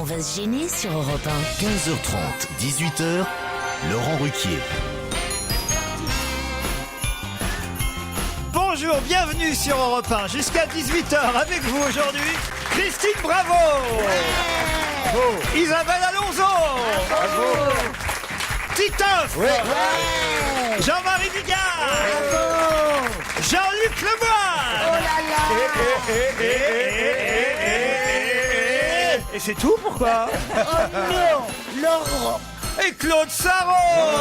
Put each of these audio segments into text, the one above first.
On va se gêner sur Europe 1. 15h30, 18h, Laurent Ruquier. Bonjour, bienvenue sur Europe 1. Jusqu'à 18h avec vous aujourd'hui, Christine Bravo, Isabelle Alonso, Titoff, Jean-Marie Bigard, Jean-Luc Lemoyne. Et c'est tout, pourquoi? Oh non, Laurent. Et Claude Sarraud.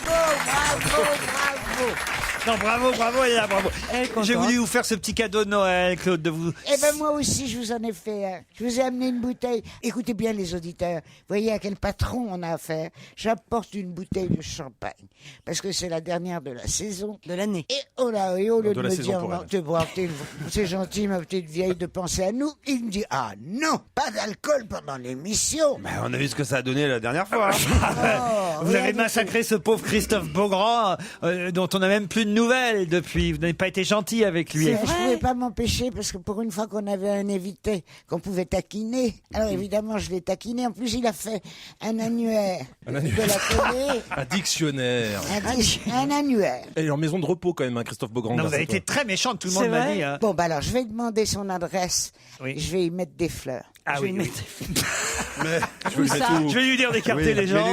Bravo. Non, bravo, et là, bravo. J'ai voulu vous faire ce petit cadeau de Noël, Claude, de vous... Eh ben moi aussi, je vous en ai fait un. Je vous ai amené une bouteille. Écoutez bien les auditeurs. Voyez à quel patron on a affaire. J'apporte une bouteille de champagne. Parce que c'est la dernière de la saison. De l'année. Et oh là, et au lieu de la me saison dire, pour non, elle. c'est gentil, ma petite vieille, de penser à nous, il me dit, ah non, pas d'alcool pendant l'émission. On a vu ce que ça a donné la dernière fois. Vous avez massacré ce pauvre Christophe Beaugrand, dont on n'a même plus de nouvelles depuis. Vous n'avez pas été gentil avec lui. Je pouvais pas m'empêcher parce que pour une fois qu'on avait un invité qu'on pouvait taquiner, alors évidemment je l'ai taquiné. En plus il a fait un annuaire de la télé, Un dictionnaire. un annuaire. Et en maison de repos quand même, hein, Christophe Beaugrand. Non, vous grâce avez à toi. été très méchant, tout le C'est monde m'a vrai dit. Hein. Bon bah alors je vais demander son adresse. Oui. Je vais y mettre des fleurs. Ah Je vais oui, mettre- Je vais mettre Je vais lui dire d'écarter les gens.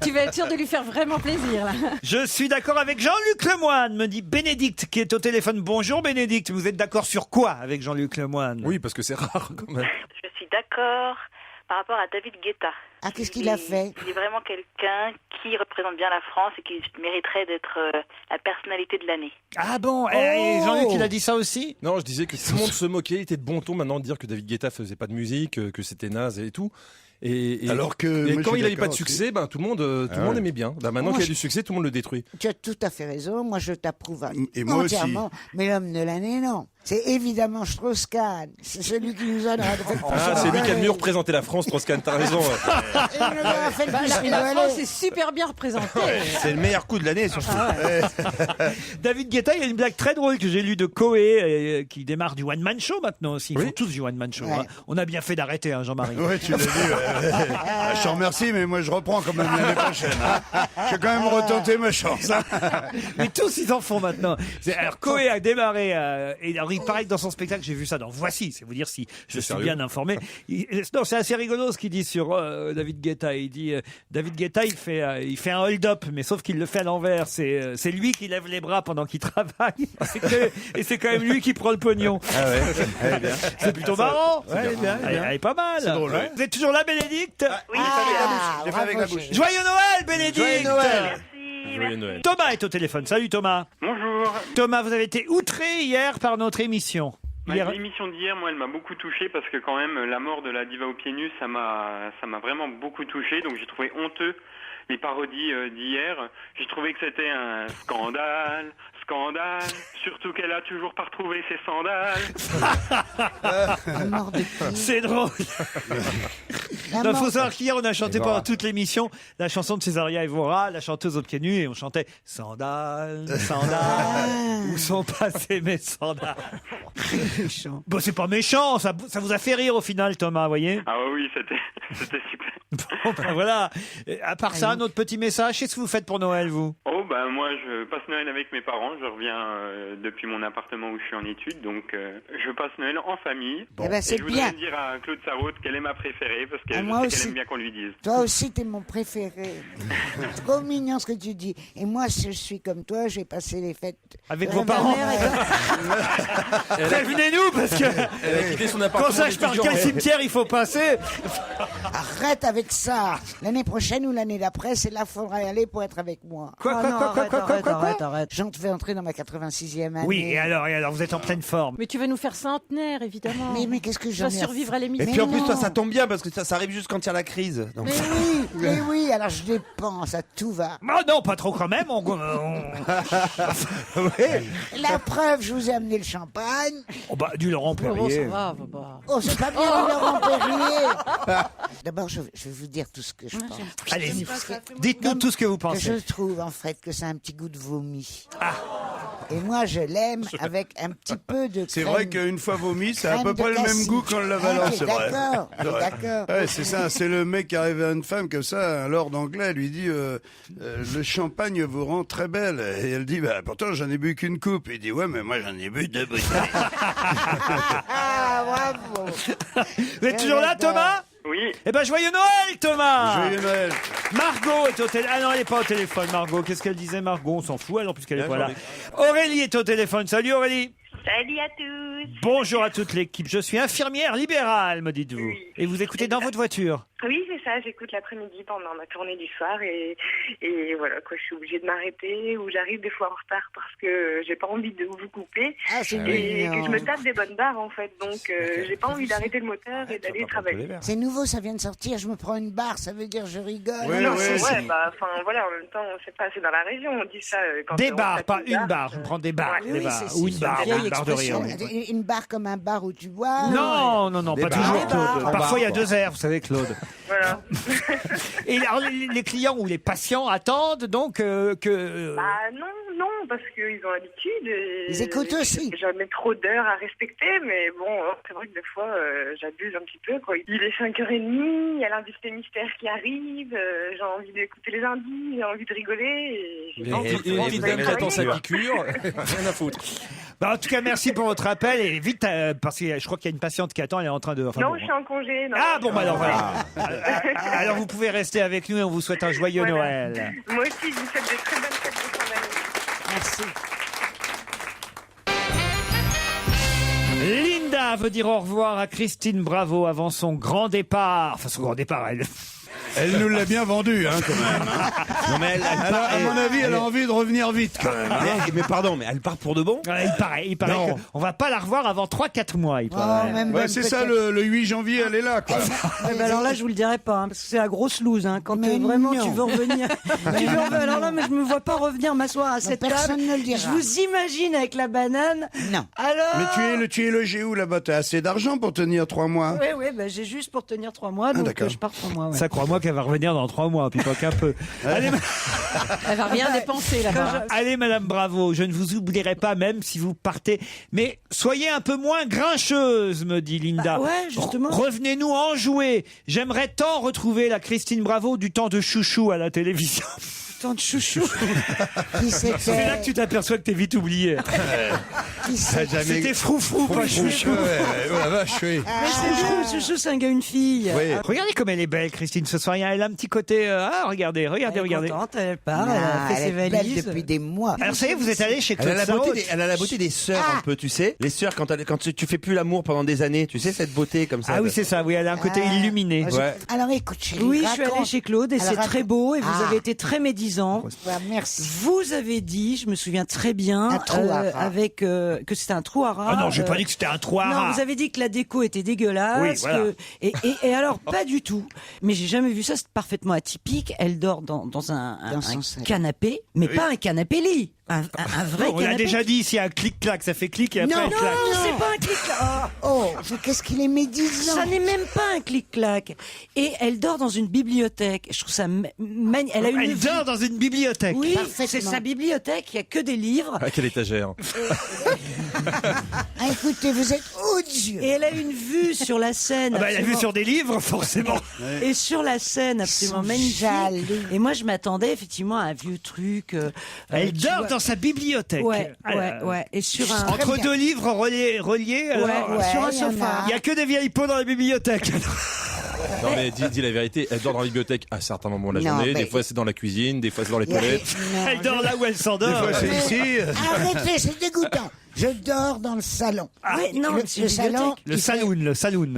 Tu vas être sûr de lui faire vraiment plaisir, là. Je suis d'accord avec Jean-Luc Lemoyne, me dit Bénédicte, qui est au téléphone. Bonjour Bénédicte, vous êtes d'accord sur quoi avec Jean-Luc Lemoyne? Oui, parce que c'est rare quand même. Je suis d'accord par rapport à David Guetta. Ah, qu'est-ce qu'il a fait? Il est vraiment quelqu'un qui représente bien la France et qui mériterait d'être la personnalité de l'année. Ah bon, et Jean-Luc, il a dit ça aussi? Non, je disais que tout le monde se moquait. Il était de bon ton maintenant de dire que David Guetta faisait pas de musique, que c'était naze et tout. Et Alors que moi, quand je suis il avait pas de d'accord succès, tout le monde aimait bien. Maintenant Moi, qu'il y a je- du succès, tout le monde le détruit. Tu as tout à fait raison. Moi je t'approuve Et moi aussi. entièrement. Mais l'homme de l'année, non. C'est évidemment Strauss-Kahn. C'est celui qui nous a fait Ah, c'est lui qui a le mieux représenté la France, Strauss-Kahn, t'as raison. Et il nous a fait le plus La rigoler. France est super bien représentée. C'est le meilleur coup de l'année, surtout. David Guetta, il y a une blague très drôle que j'ai lue de Coé, qui démarre du one-man show maintenant aussi. Ils Oui. font tous du one-man show. Ouais. Hein. On a bien fait d'arrêter, hein, Jean-Marie. Ouais, tu l'as dit. Je te remercie, mais moi je reprends quand même l'année prochaine. Hein. Je vais quand même retenter ma chance. Hein. Mais tous, ils en font maintenant. Alors, Coé a démarré, et alors, il paraît que dans son spectacle, j'ai vu ça dans Voici, c'est vous dire si je suis sérieux bien informé. Non, c'est assez rigolo ce qu'il dit sur David Guetta. Il dit, David Guetta, il fait un hold-up, mais sauf qu'il le fait à l'envers. C'est lui qui lève les bras pendant qu'il travaille. Et c'est quand même lui qui prend le pognon. Ah ouais. Bien. C'est plutôt marrant. Ouais, elle est bien, elle est bien. Elle est pas mal. C'est drôle, ouais. Vous êtes toujours là, Bénédicte? Oui, J'ai fait avec la bouche. Joyeux Noël, Bénédicte! Joyeux Noël. merci. Joyeux Noël. Thomas est au téléphone. Salut Thomas. Bonjour. Thomas, vous avez été outré hier par notre émission. Hier- L'émission d'hier, moi, elle m'a beaucoup touché parce que quand même, la mort de la diva aux pieds nus, ça m'a vraiment beaucoup touché. Donc j'ai trouvé honteux les parodies d'hier. J'ai trouvé que c'était un scandale. Surtout qu'elle a toujours pas retrouvé ses sandales. La mort de qui? C'est drôle. La Il faut mort- savoir qu'hier, on a chanté Evora. pendant toute l'émission la chanson de Césaria Evora, la chanteuse aux pieds nus, et on chantait Sandales, sandales, où sont passées mes sandales? Méchant. Bon, c'est pas méchant, ça vous a fait rire au final, Thomas, voyez? Ah oui, c'était super. Bon, ben voilà. Et à part ça, un autre petit message, qu'est-ce que vous faites pour Noël, vous? Oh, bah moi, je passe Noël avec mes parents. Je reviens depuis mon appartement où je suis en études. Donc, je passe Noël en famille. Eh ben, c'est Et je voudrais bien. dire à Claude Sarraud qu'elle est ma préférée parce que Ah, je moi sais aussi. qu'elle aime bien qu'on lui dise. Toi aussi, t'es mon préféré. Trop mignon ce que tu dis. Et moi, si je suis comme toi, je vais passer les fêtes Avec de vos ma parents. mère et- Prévenez-nous, parce que Elle a quitté son appartement. qu'on sache par d'étudiant. quel cimetière il faut passer. Arrête avec ça. L'année prochaine ou l'année d'après, c'est là qu'il faudra y aller pour être avec moi. Quoi, Oh non, arrête. J'en te fais entrer dans ma 86e année. Oui, et alors, vous êtes en pleine forme. Mais tu vas nous faire centenaire, évidemment. Mais qu'est-ce que Tu j'en vas ai à survivre à Et l'émission. puis en plus, toi, non. ça tombe bien parce que ça arrive juste quand il y a la crise. Donc, Mais oui, alors je dépense, à tout va. Oh non, pas trop quand même. La preuve, je vous ai amené le champagne. Oh bah, du Laurent Oh, bon, ça Perrier. va, bah. Oh, c'est pas bien de Laurent Perrier. D'abord, je vais vous dire tout ce que je pense. Allez-y, dites-nous tout ce que vous Que je pensez. trouve, en fait, que c'est un petit goût de vomi. Et moi, je l'aime avec un petit peu de crème. C'est vrai qu'une fois vomi, ça a à peu crème près de le même cassis. goût qu'en l'avalant, Ah, c'est vrai. d'accord, C'est vrai. d'accord. Ouais, c'est ça, c'est le mec qui arrive à une femme comme ça, un lord anglais, lui dit le champagne vous rend très belle. Et elle dit bah pourtant j'en ai bu qu'une coupe. Il dit ouais mais moi j'en ai bu 2 bouteilles. Ah, bravo. Vous êtes toujours là, Thomas? Oui. Eh ben, joyeux Noël, Thomas! Joyeux Noël. Margot est au téléphone. Ah non, elle n'est pas au téléphone, Margot. Qu'est-ce qu'elle disait, Margot? On s'en fout, alors, puisqu'elle est pas là. Aurélie est au téléphone. Salut, Aurélie. Salut à tous. Bonjour à toute l'équipe. Je suis infirmière libérale, me dites-vous. Oui. Et vous écoutez dans votre voiture? Oui, c'est ça, j'écoute l'après-midi pendant ma tournée du soir et voilà, quoi, je suis obligée de m'arrêter ou j'arrive des fois en retard parce que j'ai pas envie de vous couper Ah, c'est et mignon. que je me tape des bonnes barres en fait, donc j'ai pas envie d'arrêter le moteur et d'aller travailler. C'est nouveau, ça vient de sortir. Je me prends une barre, ça veut dire je rigole. Oui, Non, oui, ouais, c'est- bah, enfin voilà, en même temps, c'est pas, c'est dans la région, on dit ça quand Des on barres, tape pas une barre. Je euh, prends des barres. ouais. Des Oui, barres. c'est- Ou c'est une barre, une vieille une barre de rire. expression. oui. Une barre comme un bar où tu bois. Non, non, non, Des pas barres. toujours, Des barres. Claude. Parfois, il y a 2 airs, vous savez, Claude. Voilà. Et alors, les clients ou les patients attendent donc que... Bah non, parce qu'ils ont l'habitude. Et Ils écoutent aussi. J'ai jamais trop d'heures à respecter, mais bon, c'est vrai que des fois, j'abuse un petit peu, quoi. Il est 5h30, il y a l'invité mystère qui arrive, j'ai envie d'écouter les indices, j'ai envie de rigoler. Et j'ai pas envie de Une petite travailler, dame qui attend sa quoi. piqûre, rien à foutre. Bah, en tout cas, merci pour votre appel. Et vite, parce que je crois qu'il y a une patiente qui attend, elle est en train de... enfin, Non, bon. je suis en congé. Non, Ah bon, bah alors voilà. Alors vous pouvez rester avec nous et on vous souhaite un joyeux Voilà. Noël. Moi aussi, je vous souhaite de très bonnes fêtes de fin d'année. Merci. Linda veut dire au revoir à Christine Bravo avant son grand départ. Enfin, son grand départ, elle. Elle nous l'a bien vendu, hein, quand même. Non mais À mon avis, elle a envie de revenir vite, quand même. hein. mais pardon, mais elle part pour de bon? Il paraît Non. qu'on va pas la revoir avant 3-4 mois. Il paraît. Oh, même Ouais, bonne c'est ça, peut-être. le 8 janvier, elle est là, quoi. Eh ben alors là, je vous le dirai pas, hein, parce que c'est la grosse loose. Hein, quand Mais vraiment non. tu veux revenir. Tu veux revenir. Alors là, mais je me vois pas revenir m'asseoir à cette personne table. ne le dira. Je vous imagine avec la banane. Non. Alors. Mais tu es logé où, là-bas? T'as assez d'argent pour tenir 3 mois? Oui, oui, bah, j'ai juste pour tenir 3 mois, donc d'accord. je pars 3 mois. Ouais. Ça, crois-moi qu'elle va revenir dans 3 mois, puis pas qu'un peu. Allez, Elle va rien dépenser là-bas. allez, Madame Bravo, je ne vous oublierai pas même si vous partez. Mais soyez un peu moins grincheuse, me dit Linda. Bah ouais, justement. Revenez-nous enjouer. J'aimerais tant retrouver la Christine Bravo du temps de chouchou à la télévision. Tant de chouchou. Qui C'est là c'était que tu t'aperçois que t'es vite oublié. Qui c'était C'était froufrou, pas chouchou. Oh la vache, oui. Mais chouchou, c'est un gars, une fille. Regardez comme elle est belle, Christine, ce soir. Elle a un petit côté... regardez. Elle est contente, elle part, elle a Ah, fait elle ses est belle valises. depuis des mois. Alors, ça y est, vous êtes allé chez Elle Claude a, Sarraute. elle a la beauté des sœurs Ah. un peu, tu sais. Les sœurs, quand tu fais plus l'amour pendant des années, tu sais, cette beauté comme ça. Ah oui, c'est ça. Oui, elle a un côté Ah. illuminé. Ouais. Alors écoute, chérie, Oui, je suis allée raconte. chez Claude et Alors, c'est très raconte. beau et vous Ah. avez été très médisant. Ouais, merci. Vous avez dit, je me souviens très bien, Un trou à rat. avec que c'était un trou à rat. Ah non, j'ai pas dit que c'était un trou à Non, rat. vous avez dit que la déco était dégueulasse. Oui, voilà. Et alors, pas du tout. Mais j'ai jamais vu ça, c'est parfaitement atypique. Elle dort dans un Dans son salon. canapé, mais pas un canapé lit. Un vrai On l'a canapé. déjà dit, s'il y a un clic-clac, ça fait clic et après Non, elle Non, claque. c'est pas un clic-clac. Oh, qu'est-ce qu'il est médisant. Ça n'est même pas un clic-clac. Et elle dort dans une bibliothèque. Je trouve ça elle a une Elle vue- dort dans une bibliothèque. Oui, Parfaitement. c'est sa bibliothèque. Il y a que des livres. À quelle étagère? Ah, écoutez, vous êtes odieux. Et elle a une vue sur la scène. Ah bah, elle a vu absolument- sur des livres, forcément. Et sur la scène, absolument sont magnifique. jaloux. Et moi, je m'attendais effectivement à un vieux truc. Elle tu dort vois- dans sa bibliothèque. Ouais, Ah, ouais, ouais. Et sur un. Entre bien. deux livres reliés alors, Ouais, sur un il y en sofa. a. il n'y a que des vieilles peaux dans la bibliothèque. Non mais dis la vérité, elle dort dans la bibliothèque à certains moments de la Non, journée, mais- des fois c'est dans la cuisine, des fois c'est dans les Il y a- toilettes. Non, Elle dort là où elle Des s'endort. fois, c'est ici. Arrêtez, c'est dégoûtant. Je dors dans le salon. Ouais, non, c'est le une salon. bibliothèque. Le saloon, le saloon.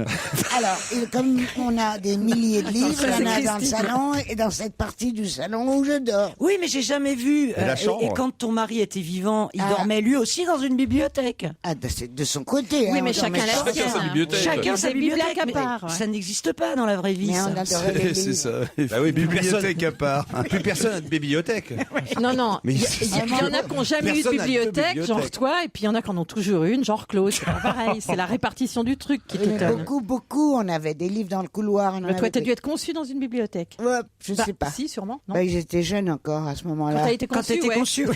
Alors, comme on a des milliers de livres, Ça, il y en a c'est dans le Christine. salon et dans cette partie du salon où je dors. Oui, mais j'ai jamais vu. la chambre. Et quand ton mari était vivant, il Ah. dormait lui aussi dans une bibliothèque. Ah, c'est de son côté. Oui, hein, mais on chacun dormait la pas. Chacun sa bibliothèque. Chacun sa Des bibliothèques bibliothèque à part. mais ça n'existe pas dans la vraie vie. Mais ça. on adorait les C'est livres. ça. Bah oui, Bibliothèque à part. Plus personne n'a de bibliothèque. Non, non. Mais Il y en a qui n'ont jamais eu de Personne n'a de bibliothèque, bibliothèque. genre toi, et puis il y en a qui en ont toujours une, genre Claude, c'est pas pareil, c'est la répartition du truc qui Mais t'étonne. beaucoup, on avait des livres dans le couloir. on en Mais toi, avait t'as des- dû être conçu dans une bibliothèque. Ouais, je Bah, sais pas. Si, sûrement. Non. Bah, ils étaient jeunes encore à ce moment-là. Quand t'as été conçu, ouais.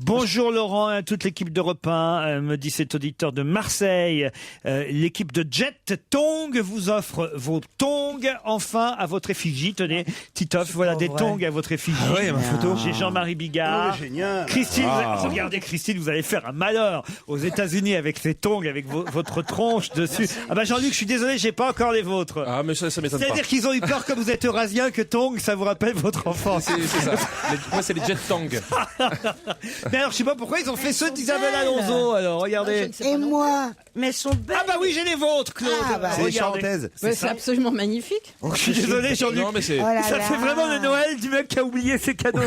Bonjour Laurent, à toute l'équipe d'Europe 1, me dit cet auditeur de Marseille. L'équipe de Jet Tong vous offre vos tongs enfin à votre effigie. Tenez, Titoff, voilà des vrai. tongs à votre effigie. Ah ouais, ma photo. J'ai Jean-Marie Bigard. Oh, génial. Christine, Ah. regardez Christine, vous allez faire un malheur aux États-Unis avec ces tongs, avec votre tronche dessus. Ah bah Jean-Luc, je suis désolé, j'ai pas encore les vôtres. Ah, mais ça m'étonne pas. C'est-à-dire qu'ils ont eu peur, comme vous êtes eurasien, que Tong, ça vous rappelle votre enfance. C'est ça. Moi, c'est les jet tang. Mais alors, je sais pas pourquoi ils ont fait ceux d'Isabelle Alonso. Alors, regardez. Et moi, Mais elles sont belles. Ah bah oui, j'ai les vôtres, Claude. Ah bah, C'est les Regardez. charentaises. Ouais, c'est absolument magnifique. Je suis désolé, Jean-Luc. Non, mais c'est oh là Ça là. fait vraiment le Noël du mec qui a oublié ses cadeaux.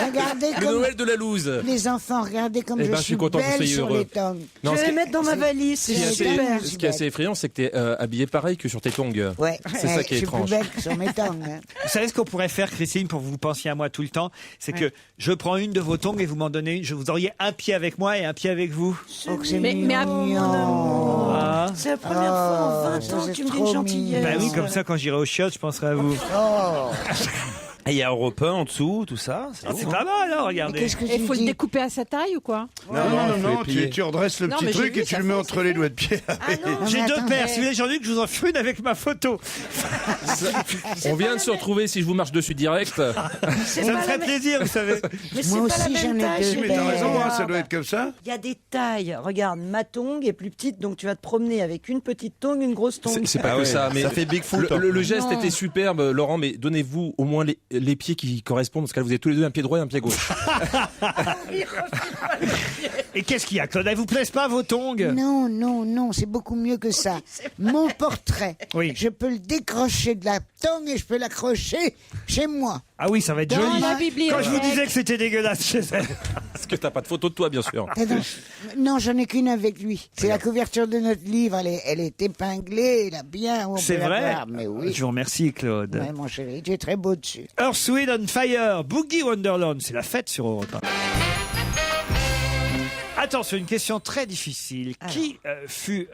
Regardez le comme Noël de la loose. les enfants, regardez comme Eh je ben, je suis suis content que vous belle soyez sur heureux. les tongs. Non, Je ce vais qui- les mettre dans ma valise, c'est Ce qui est super. assez- ce qui est assez effrayant, c'est que t'es habillé pareil que sur tes tongs. Ouais, C'est ça qui est je suis étrange. plus belle que sur mes tongs. hein. Vous savez ce qu'on pourrait faire, Christine, pour que vous pensiez à moi tout le temps? C'est que je prends une de vos tongs et vous m'en donnez une. Vous auriez un pied avec moi et un pied avec vous. Oh, que c'est Mais à- mignon. Ah. C'est la première fois en 20 ça, ans c'est que tu me dis trop une gentillesse. Bah oui, comme ça, quand j'irai au chiottes, je penserai à vous. Oh, Et il y a Europe 1 en dessous, tout ça. C'est Ah, beau, c'est hein. pas mal, hein, mais regardez. qu'est-ce que Il tu faut le dis découper à sa taille ou quoi? Non, faut les plier. tu redresses le Non, petit mais j'ai truc vu, et tu ça le mets fait- entre les doigts de pied. Ah non, J'ai mais deux attends, paires. Si vous voulez, Jean-Luc, je vous en ferai une avec ma photo. On vient de se retrouver si je vous marche dessus direct. Ça me ferait plaisir, vous savez. mais c'est Moi pas la aussi, j'en même ai taille. deux chez Mais les t'as raison, filles. hein, ça doit être comme ça. Il y a des tailles. Regarde, ma tongue est plus petite, donc tu vas te promener avec une petite tongue, une grosse tongue. C'est pas Ah que ouais, ça, mais ça fait Bigfoot, hein. le geste Non. était superbe, Laurent, mais donnez-vous au moins les pieds qui correspondent, parce que là, vous avez tous les deux un pied droit et un pied gauche. Et qu'est-ce qu'il y a, Claude? Elles vous plaisent pas, vos tongs? Non, non, non, c'est beaucoup mieux que ça. Mon portrait, Oui. je peux le décrocher de la tongue et je peux l'accrocher chez moi. Ah oui, ça va être Dans joli. la Quand bibliothèque. je vous disais que c'était dégueulasse chez elle. Parce que t'as pas de photo de toi, bien sûr. Pardon. Non, j'en ai qu'une avec lui. C'est la couverture de notre livre. Elle est épinglée, elle a bien. on C'est peut la vrai? voir, mais oui. Je vous remercie, Claude. Ouais, mon chéri, tu es très beau dessus. Earth, Wind and Fire, Boogie Wonderland, c'est la fête sur Europe 1. Attention, une question très difficile. Qui fut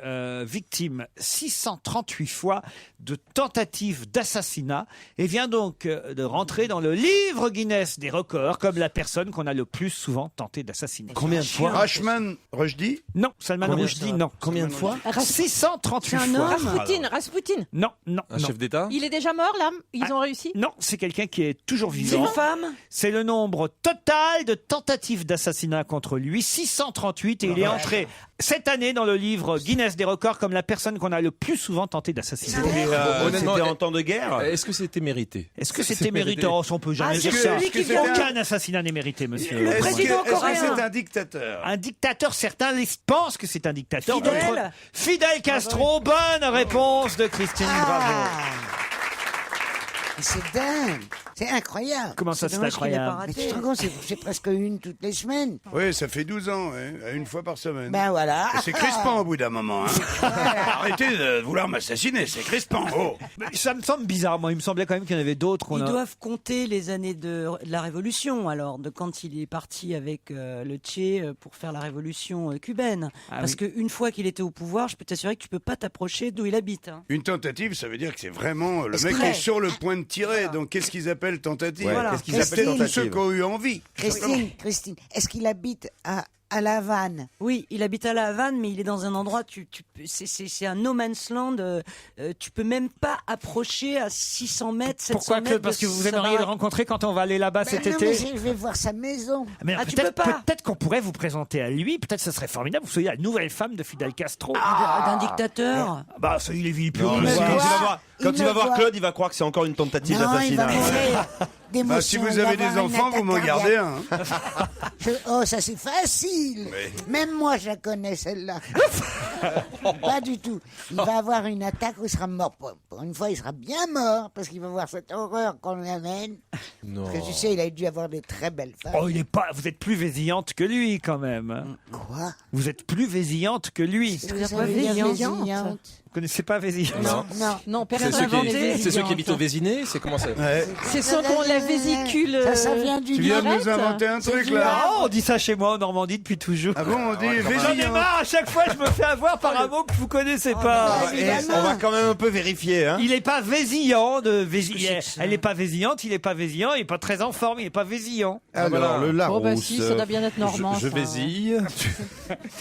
victime 638 fois de tentatives d'assassinat et vient donc de rentrer dans le livre Guinness des records comme la personne qu'on a le plus souvent tenté d'assassiner? Combien de fois Rashman Rushdie. Non, Salman Combien Rushdie, non. Combien de fois 638 C'est un fois. homme Rasputin. Non, non, Un non. chef d'État. Il est déjà mort là? Ils ont réussi? Non, c'est quelqu'un qui est toujours C'est vivant. une femme. C'est le nombre total de tentatives d'assassinat contre lui, 638, et il est entré cette année dans le livre Guinness des records comme la personne qu'on a le plus souvent tenté d'assassiner. Honnêtement, C'était en temps de guerre. Est-ce que c'était mérité? Est-ce que c'était mérité? Oh, on peut jamais Ah, dire c'est ça. celui qui vient- Aucun assassinat n'est mérité, monsieur. Le Est-ce que président coréen. c'est un dictateur? Un dictateur, certains pensent que c'est un dictateur. Fidel. D'autres- Fidel Castro, bonne réponse de Christine, bravo. Mais c'est dingue. C'est incroyable. Comment ça, c'est dommage qu'il ait pas incroyable? Mais tu raté. te rends compte, c'est presque une toutes les semaines. Oui, ça fait 12 ans, une fois par semaine. Ben voilà. Et c'est crispant au bout d'un moment. Hein. Arrêtez de vouloir m'assassiner, c'est crispant. Oh. Mais ça me semble bizarre, moi. Il me semblait quand même qu'il y en avait d'autres qu'on Ils a... doivent compter les années de la Révolution, alors, de quand il est parti avec le Che pour faire la révolution cubaine. Ah Parce oui. qu'une fois qu'il était au pouvoir, je peux t'assurer que tu peux pas t'approcher d'où il habite. hein. Une tentative, ça veut dire que c'est vraiment le Est-ce mec que- qui est sur le point de tirer. Donc qu'est-ce qu'ils appellent tentative? Ouais, Voilà. qu'est-ce qu'ils Christine. appellent Tous ceux tentative qui ont eu envie. Christine, est-ce qu'il habite à La Havane? Oui, il habite à La Havane, mais il est dans un endroit, c'est un no man's land. Tu peux même pas approcher à 600 mètres, 700 Pourquoi, mètres. Claude? Parce que vous aimeriez le rencontrer quand on va aller là-bas cet Ben non, été? mais je vais voir sa maison. Mais Ah, tu peut-être peux pas. peut-être qu'on pourrait vous présenter à lui. Peut-être ce serait formidable. Vous soyez la nouvelle femme de Fidel Castro. D'un dictateur. Bah, ça, il est vilipeux. Non, mais me quand voit. il va voir, quand Il il va me voir voit. Claude, il va croire que c'est encore une tentative Non, il va d'assassinat. mourir d'émotion. Bah, si vous il va avez des avoir une enfants, vous m'en attaque gardez cardiaque. un. hein. Oh, ça c'est facile. Même moi, je la connais celle-là. Pas du tout. Il va avoir une attaque où il sera mort. Pour une fois, il sera bien mort parce qu'il va voir cette horreur qu'on lui amène. Non. Parce que tu sais, il a dû avoir des très belles femmes. Oh, il est pas. Vous êtes plus vésillante que lui, quand même. Quoi? Vous êtes plus vésillante que lui. Qu'est-ce que dire ça quoi, veut dire, vésillante vésillante? Vous connaissez pas Vésillon? Non, C'est personne ceux, n'invente les c'est ceux qui Vésillantes. habitent au Vésiné, c'est comment ça? C'est ceux qui ont la vésicule. Ça vient du Tu viens de nous direct. inventer un C'est truc du là. Havre. Oh, on dit ça chez moi en Normandie depuis toujours. Ah bon, on dit J'en ai Vésillant. marre, à chaque fois je me fais avoir par un mot que vous connaissez pas. Et on va quand même un peu vérifier. Hein. Il est pas vésillant de Elle est pas vésillante, il est pas vésillant, il est pas très en forme, il est pas vésillant. Alors, le Larousse. Oh bah si, ça doit bien être normand. Je ça. vésille.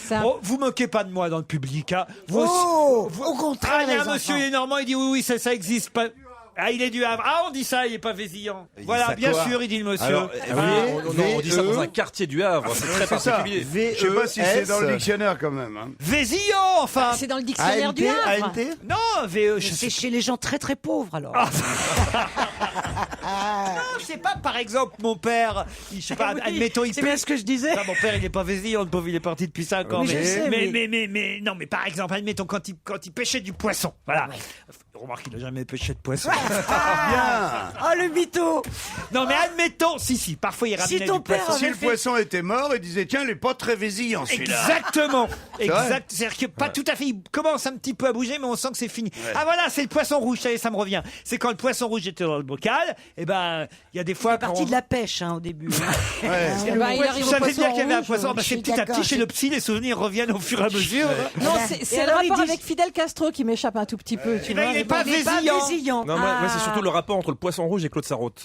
C'est un- Oh, vous moquez pas de moi dans le public, hein. Vous Oh, aussi- au contraire, il y a un les monsieur, enfants. il est normand, il dit oui, ça existe pas. Ah, il est du Havre. Ah, on dit ça, il est pas vésillant. Il dit Voilà, ça bien quoi sûr, il dit le monsieur. Alors, On dit ça dans un quartier du Havre, c'est très C'est ça. particulier. Je sais pas si c'est dans le dictionnaire quand même. Hein. Vésillant, enfin. C'est dans le dictionnaire du Havre. ANT Non, VE, je C'est chez les gens très très pauvres alors. Non, je sais pas, par exemple, mon père, je sais pas, Oui, admettons, il c'est bien ce que je disais. Mon père, il est pas vésillant, le pauvre, il est parti depuis 5 ans. Oui, je sais, mais non, mais par exemple, admettons, quand il pêchait du poisson, voilà. Remarque, il n'a jamais pêché de poisson. Oh le mytho. Non, mais admettons, si, parfois il ramenait ton du père poisson. Si le poisson était mort, il disait tiens, il est pas très vésillant celui-là. Exactement. vrai Exact. C'est-à-dire que pas tout à fait. Il commence un petit peu à bouger, mais on sent que c'est fini. Ah voilà, c'est le poisson rouge. Ça me revient. C'est quand le poisson rouge était dans le bocal. Et ben, il y a des fois. C'est parti de la pêche au début. Ouais. Bah, il arrive Je au savais poisson bien qu'il y avait un rouge. poisson. Bah, je c'est suis petit à d'accord, petit chez le psy, les souvenirs reviennent au fur et à mesure. Non, c'est le alors, ils rapport disent- avec Fidel Castro qui m'échappe un tout petit peu. Tu Eh ben, vois, il est mais pas bon. vésillant. Non, moi, c'est surtout le rapport entre le poisson rouge et Claude Sarraute.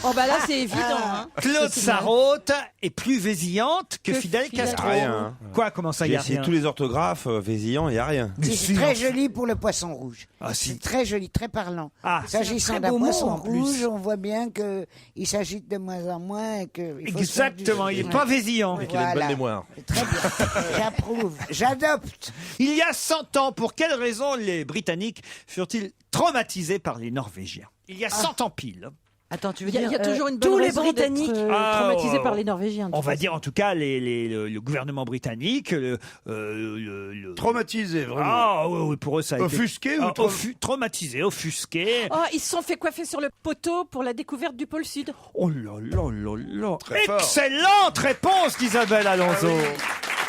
Oh bah là, c'est évident. hein. Claude Sarraute est plus vésillante que Que Fidel Fidel. Castro. Rien. Quoi, comment ça, il y J'ai a essayé rien tous les orthographes, Vésillant, il n'y a rien. C'est très joli pour le poisson rouge. Ah, si. C'est très joli, très parlant. Ah, S'agissant très d'un beau mot, poisson en plus. rouge, on voit bien qu'il s'agite de moins en moins. Et que il faut se faire du- exactement, il est pas vésillant. Et qu'il a une bonne Voilà. mémoire. C'est très bien. J'approuve. J'adopte. Il y a 100 ans, pour quelles raisons les Britanniques furent-ils traumatisés par les Norvégiens? Il y a 100 ans pile. Attends, tu veux Il y dire a toujours une bonne tous les raison d'être, Britanniques traumatisés par les Norvégiens. de On toute va façon. dire en tout cas le gouvernement britannique. Traumatisé, vraiment. Ah oui, pour eux ça a été... Offusqué ou Ah, traumatisé, offusqué. Oh, ils se sont fait coiffer sur le poteau pour la découverte du pôle Sud. Oh là là là là. Très fort. Excellente réponse d'Isabelle Alonso.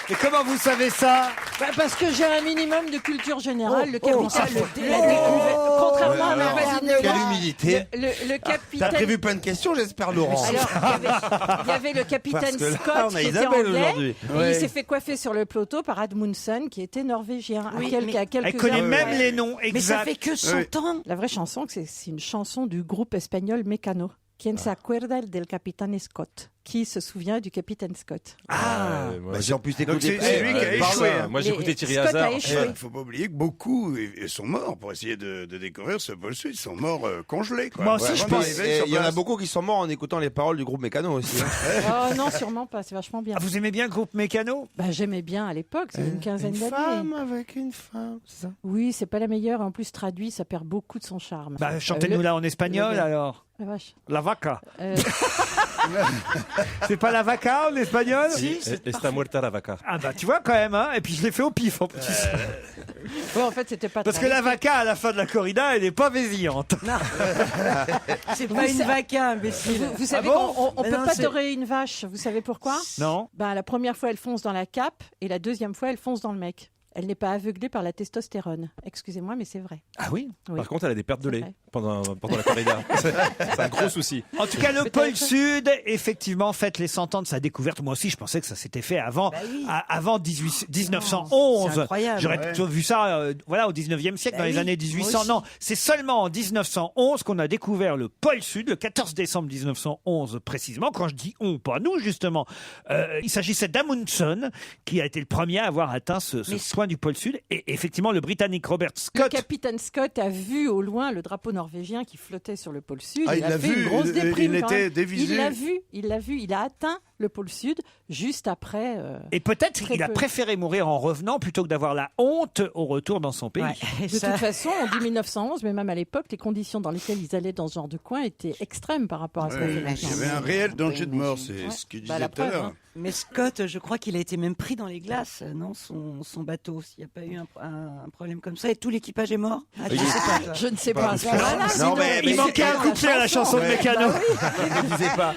Et comment vous savez ça? Bah, parce que j'ai un minimum de culture générale. Le capitaine l'a oh. découvert. Contrairement à ma voisine de Quelle là, humilité. le T'as capitaine. prévu plein de questions, j'espère, Laurent. Alors, il y avait le capitaine Parce que là, Scott on a qui était Isabelle anglais aujourd'hui. et Ouais. il s'est fait coiffer sur le plateau par Amundsen qui était norvégien. Oui, à quelques Elle connaît heures. même les noms Mais ça exacts. fait que 100 ans. La vraie chanson, c'est une chanson du groupe espagnol Mecano. Quien se acuerda del capitaine Scott? Qui se souvient du capitaine Scott? Bah, si en plus Donc t'écoutes c'est lui qui a échoué. hein. Moi, j'écoutais Thierry Scott a Hazard. échoué. Il faut pas oublier que beaucoup sont morts pour essayer de découvrir ce pôle sud. Ils sont morts congelés. Quoi. Moi aussi, je Avant pense. d'arriver sur Il y en a place. beaucoup qui sont morts en écoutant les paroles du groupe Mécano aussi. hein. Oh non, sûrement pas, c'est vachement bien. Ah, vous aimez bien le groupe Mécano? Bah, j'aimais bien à l'époque, c'est une quinzaine d'années. avec une femme, c'est ça? Oui, c'est pas la meilleure, en plus traduit, ça perd beaucoup de son charme. Bah, chantez-nous le- là en espagnol le- alors. La vache. La vaca. Euh, C'est pas la vaca en espagnol? Está muerta la vaca. Ah bah tu vois quand même, hein. Et puis je l'ai fait au pif en plus. bon, en fait, c'était pas Parce que très- la vaca à la fin de la corrida, elle est pas vésillante. C'est pas une vaca, imbécile. Vous savez Ah bon qu'on Mais peut non, pas c'est- dorer une vache, vous savez pourquoi? Non. Ben, la première fois, elle fonce dans la cape, et la deuxième fois, elle fonce dans le mec. Elle n'est pas aveuglée par la testostérone. Excusez-moi, mais c'est vrai. Ah oui. Oui. Par contre, elle a des pertes de C'est lait vrai. pendant la corrida. C'est un gros souci. En tout cas, le Peut-être. pôle Sud, effectivement, fête les 100 ans de sa découverte. Moi aussi, je pensais que ça s'était fait avant, avant 1911. C'est incroyable. J'aurais plutôt vu ça, voilà, au 19e siècle, Bah dans les oui, années moi 1800. aussi. Non, c'est seulement en 1911 qu'on a découvert le pôle Sud, le 14 décembre 1911 précisément. Quand je dis on, pas nous justement, il s'agissait d'Amundsen qui a été le premier à avoir atteint ce point du pôle Sud. Et effectivement, le Britannique Robert Le Scott. capitaine Scott a vu au loin le drapeau norvégien qui flottait sur le pôle Sud. Ah, il a l'a fait vu, une grosse il déprime. était quand même. dévisé. Il l'a vu, il a atteint le pôle Sud juste après. Et peut-être Très qu'il a peu. préféré mourir en revenant plutôt que d'avoir la honte au retour dans son pays. Et De ça- toute façon, on dit 1911, mais même à l'époque, les conditions dans lesquelles ils allaient dans ce genre de coin étaient extrêmes par rapport à ce qu'on fait Il y maintenant. avait un réel danger de mort, c'est Ouais. ce qu'il Bah, disait la tout à preuve, l'heure. hein. Mais Scott, je crois qu'il a été même pris dans les glaces, non, son bateau. S'il n'y a pas eu un problème comme ça, et tout l'équipage est mort. Ah, je sais pas. toi. Je ne sais pas. à ce point-là, Non, sinon- mais Il manquait un couplet à la chanson de Mécano. Il ne disait pas.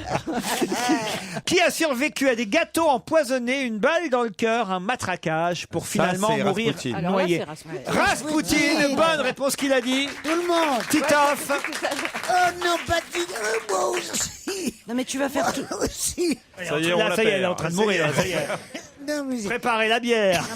Qui a a survécu à des gâteaux empoisonnés, une balle dans le cœur, un matraquage pour finalement c'est mourir Rasputin. Alors là, noyé? c'est Rasputin. Rasputin, bonne réponse qu'il a dit. Tout le monde. Titoff. Oh non, pas moi aussi. Non, mais tu vas faire tout. Moi aussi. Ça y est, on Là, ça y est, l'appelle. elle est en train de mourir. Ça y est. Non, mais Préparez la bière.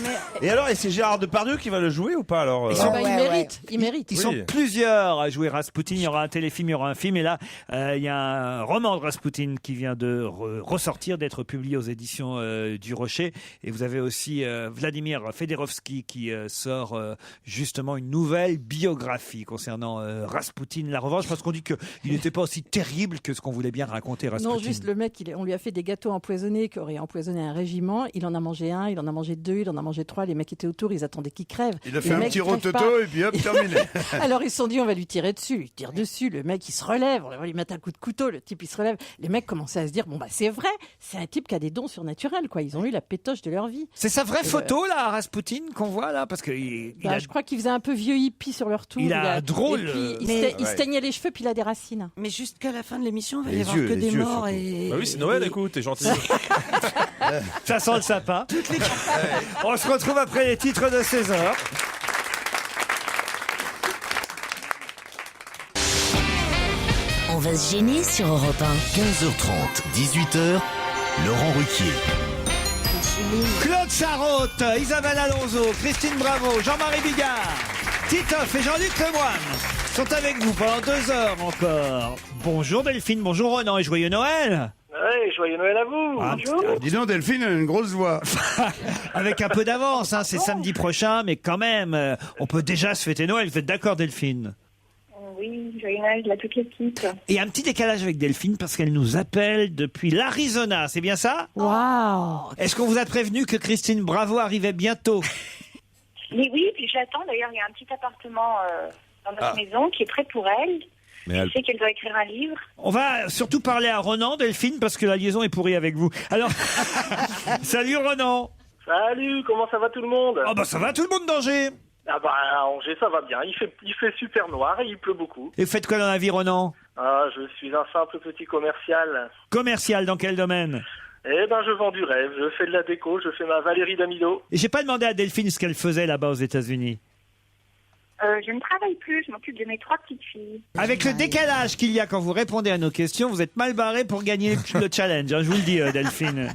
Et alors, et c'est Gérard Depardieu qui va le jouer ou pas alors Ils Ah sont- bah, il ouais, mérite, il mérite. Ils Oui. sont plusieurs à jouer Rasputin. Il y aura un téléfilm, il y aura un film. Et là, il y a un roman de Rasputin qui vient de ressortir, d'être publié aux éditions du Rocher. Et vous avez aussi Vladimir Fedorovski qui sort justement une nouvelle biographie concernant Rasputin. La revanche, parce qu'on dit qu'il n'était pas aussi terrible que ce qu'on voulait bien raconter, Rasputin. Non, juste le mec, on lui a fait des gâteaux empoisonnés qui auraient empoisonné un régiment. Il en a mangé un, il en a mangé deux, il en a mangé trois. Les mecs étaient autour, ils attendaient qu'il crève. Il a Le fait un mec petit crève rototo pas. et puis hop, terminé. Alors ils se sont dit, on va lui tirer dessus. Lui tire dessus, le mec il se relève, on va lui mettre un coup de couteau, le type il se relève. Les mecs commençaient à se dire, bon bah c'est vrai, c'est un type qui a des dons surnaturels, quoi. Ils ont eu la pétoche de leur vie. C'est sa vraie photo, là, Rasputin, qu'on voit, là? Parce que Je crois qu'il faisait un peu vieux hippie sur leur tour. Il a un drôle, Et puis, il, mais- il se teignait les cheveux, puis il a des racines. Mais jusqu'à la fin de l'émission, il va y Les avoir yeux, que les des yeux, morts surtout. et. Bah oui, c'est Noël, écoute, t'es gentil. ça sent le sapin. On se retrouve après les titres de 16h. On va se gêner sur Europe 1. 15h30, 18h, Laurent Ruquier. Claude Sarraute, Isabelle Alonso, Christine Bravo, Jean-Marie Bigard, Titoff et Jean-Luc Lemoyne sont avec vous pendant 2 heures encore. Bonjour Delphine, bonjour Ronan et joyeux Noël. Ouais, joyeux Noël à vous. Ah, Bonjour. Dis donc, Delphine a une grosse voix. Avec un peu d'avance, hein, c'est samedi prochain, mais quand même, on peut déjà se fêter Noël. Vous êtes d'accord Delphine? Oui, joyeux Noël à toute l'équipe. Et un petit décalage avec Delphine parce qu'elle nous appelle depuis l'Arizona, c'est bien ça? Waouh! Est-ce qu'on vous a prévenu que Christine Bravo arrivait bientôt? Mais oui, puis je l'attends. D'ailleurs, il y a un petit appartement dans notre maison qui est prêt pour elle. Mais Je sais qu'elle doit écrire un livre. On va surtout parler à Ronan, Delphine, parce que la liaison est pourrie avec vous. Alors, salut Ronan. Salut, comment ça va tout le monde? Oh bah ça va, tout le monde danger. Ah bah à Angers ça va bien, il fait super noir et il pleut beaucoup. Et vous faites quoi dans la vie, Ronan? Ah, je suis un simple petit commercial. Commercial, dans quel domaine? Eh ben je vends du rêve, je fais de la déco, je fais ma Valérie Damido. Et j'ai pas demandé à Delphine ce qu'elle faisait là-bas aux États-Unis. Je ne travaille plus, je m'occupe de mes 3 petites filles. Avec le décalage qu'il y a quand vous répondez à nos questions, vous êtes mal barré pour gagner le challenge, hein, je vous le dis, Delphine.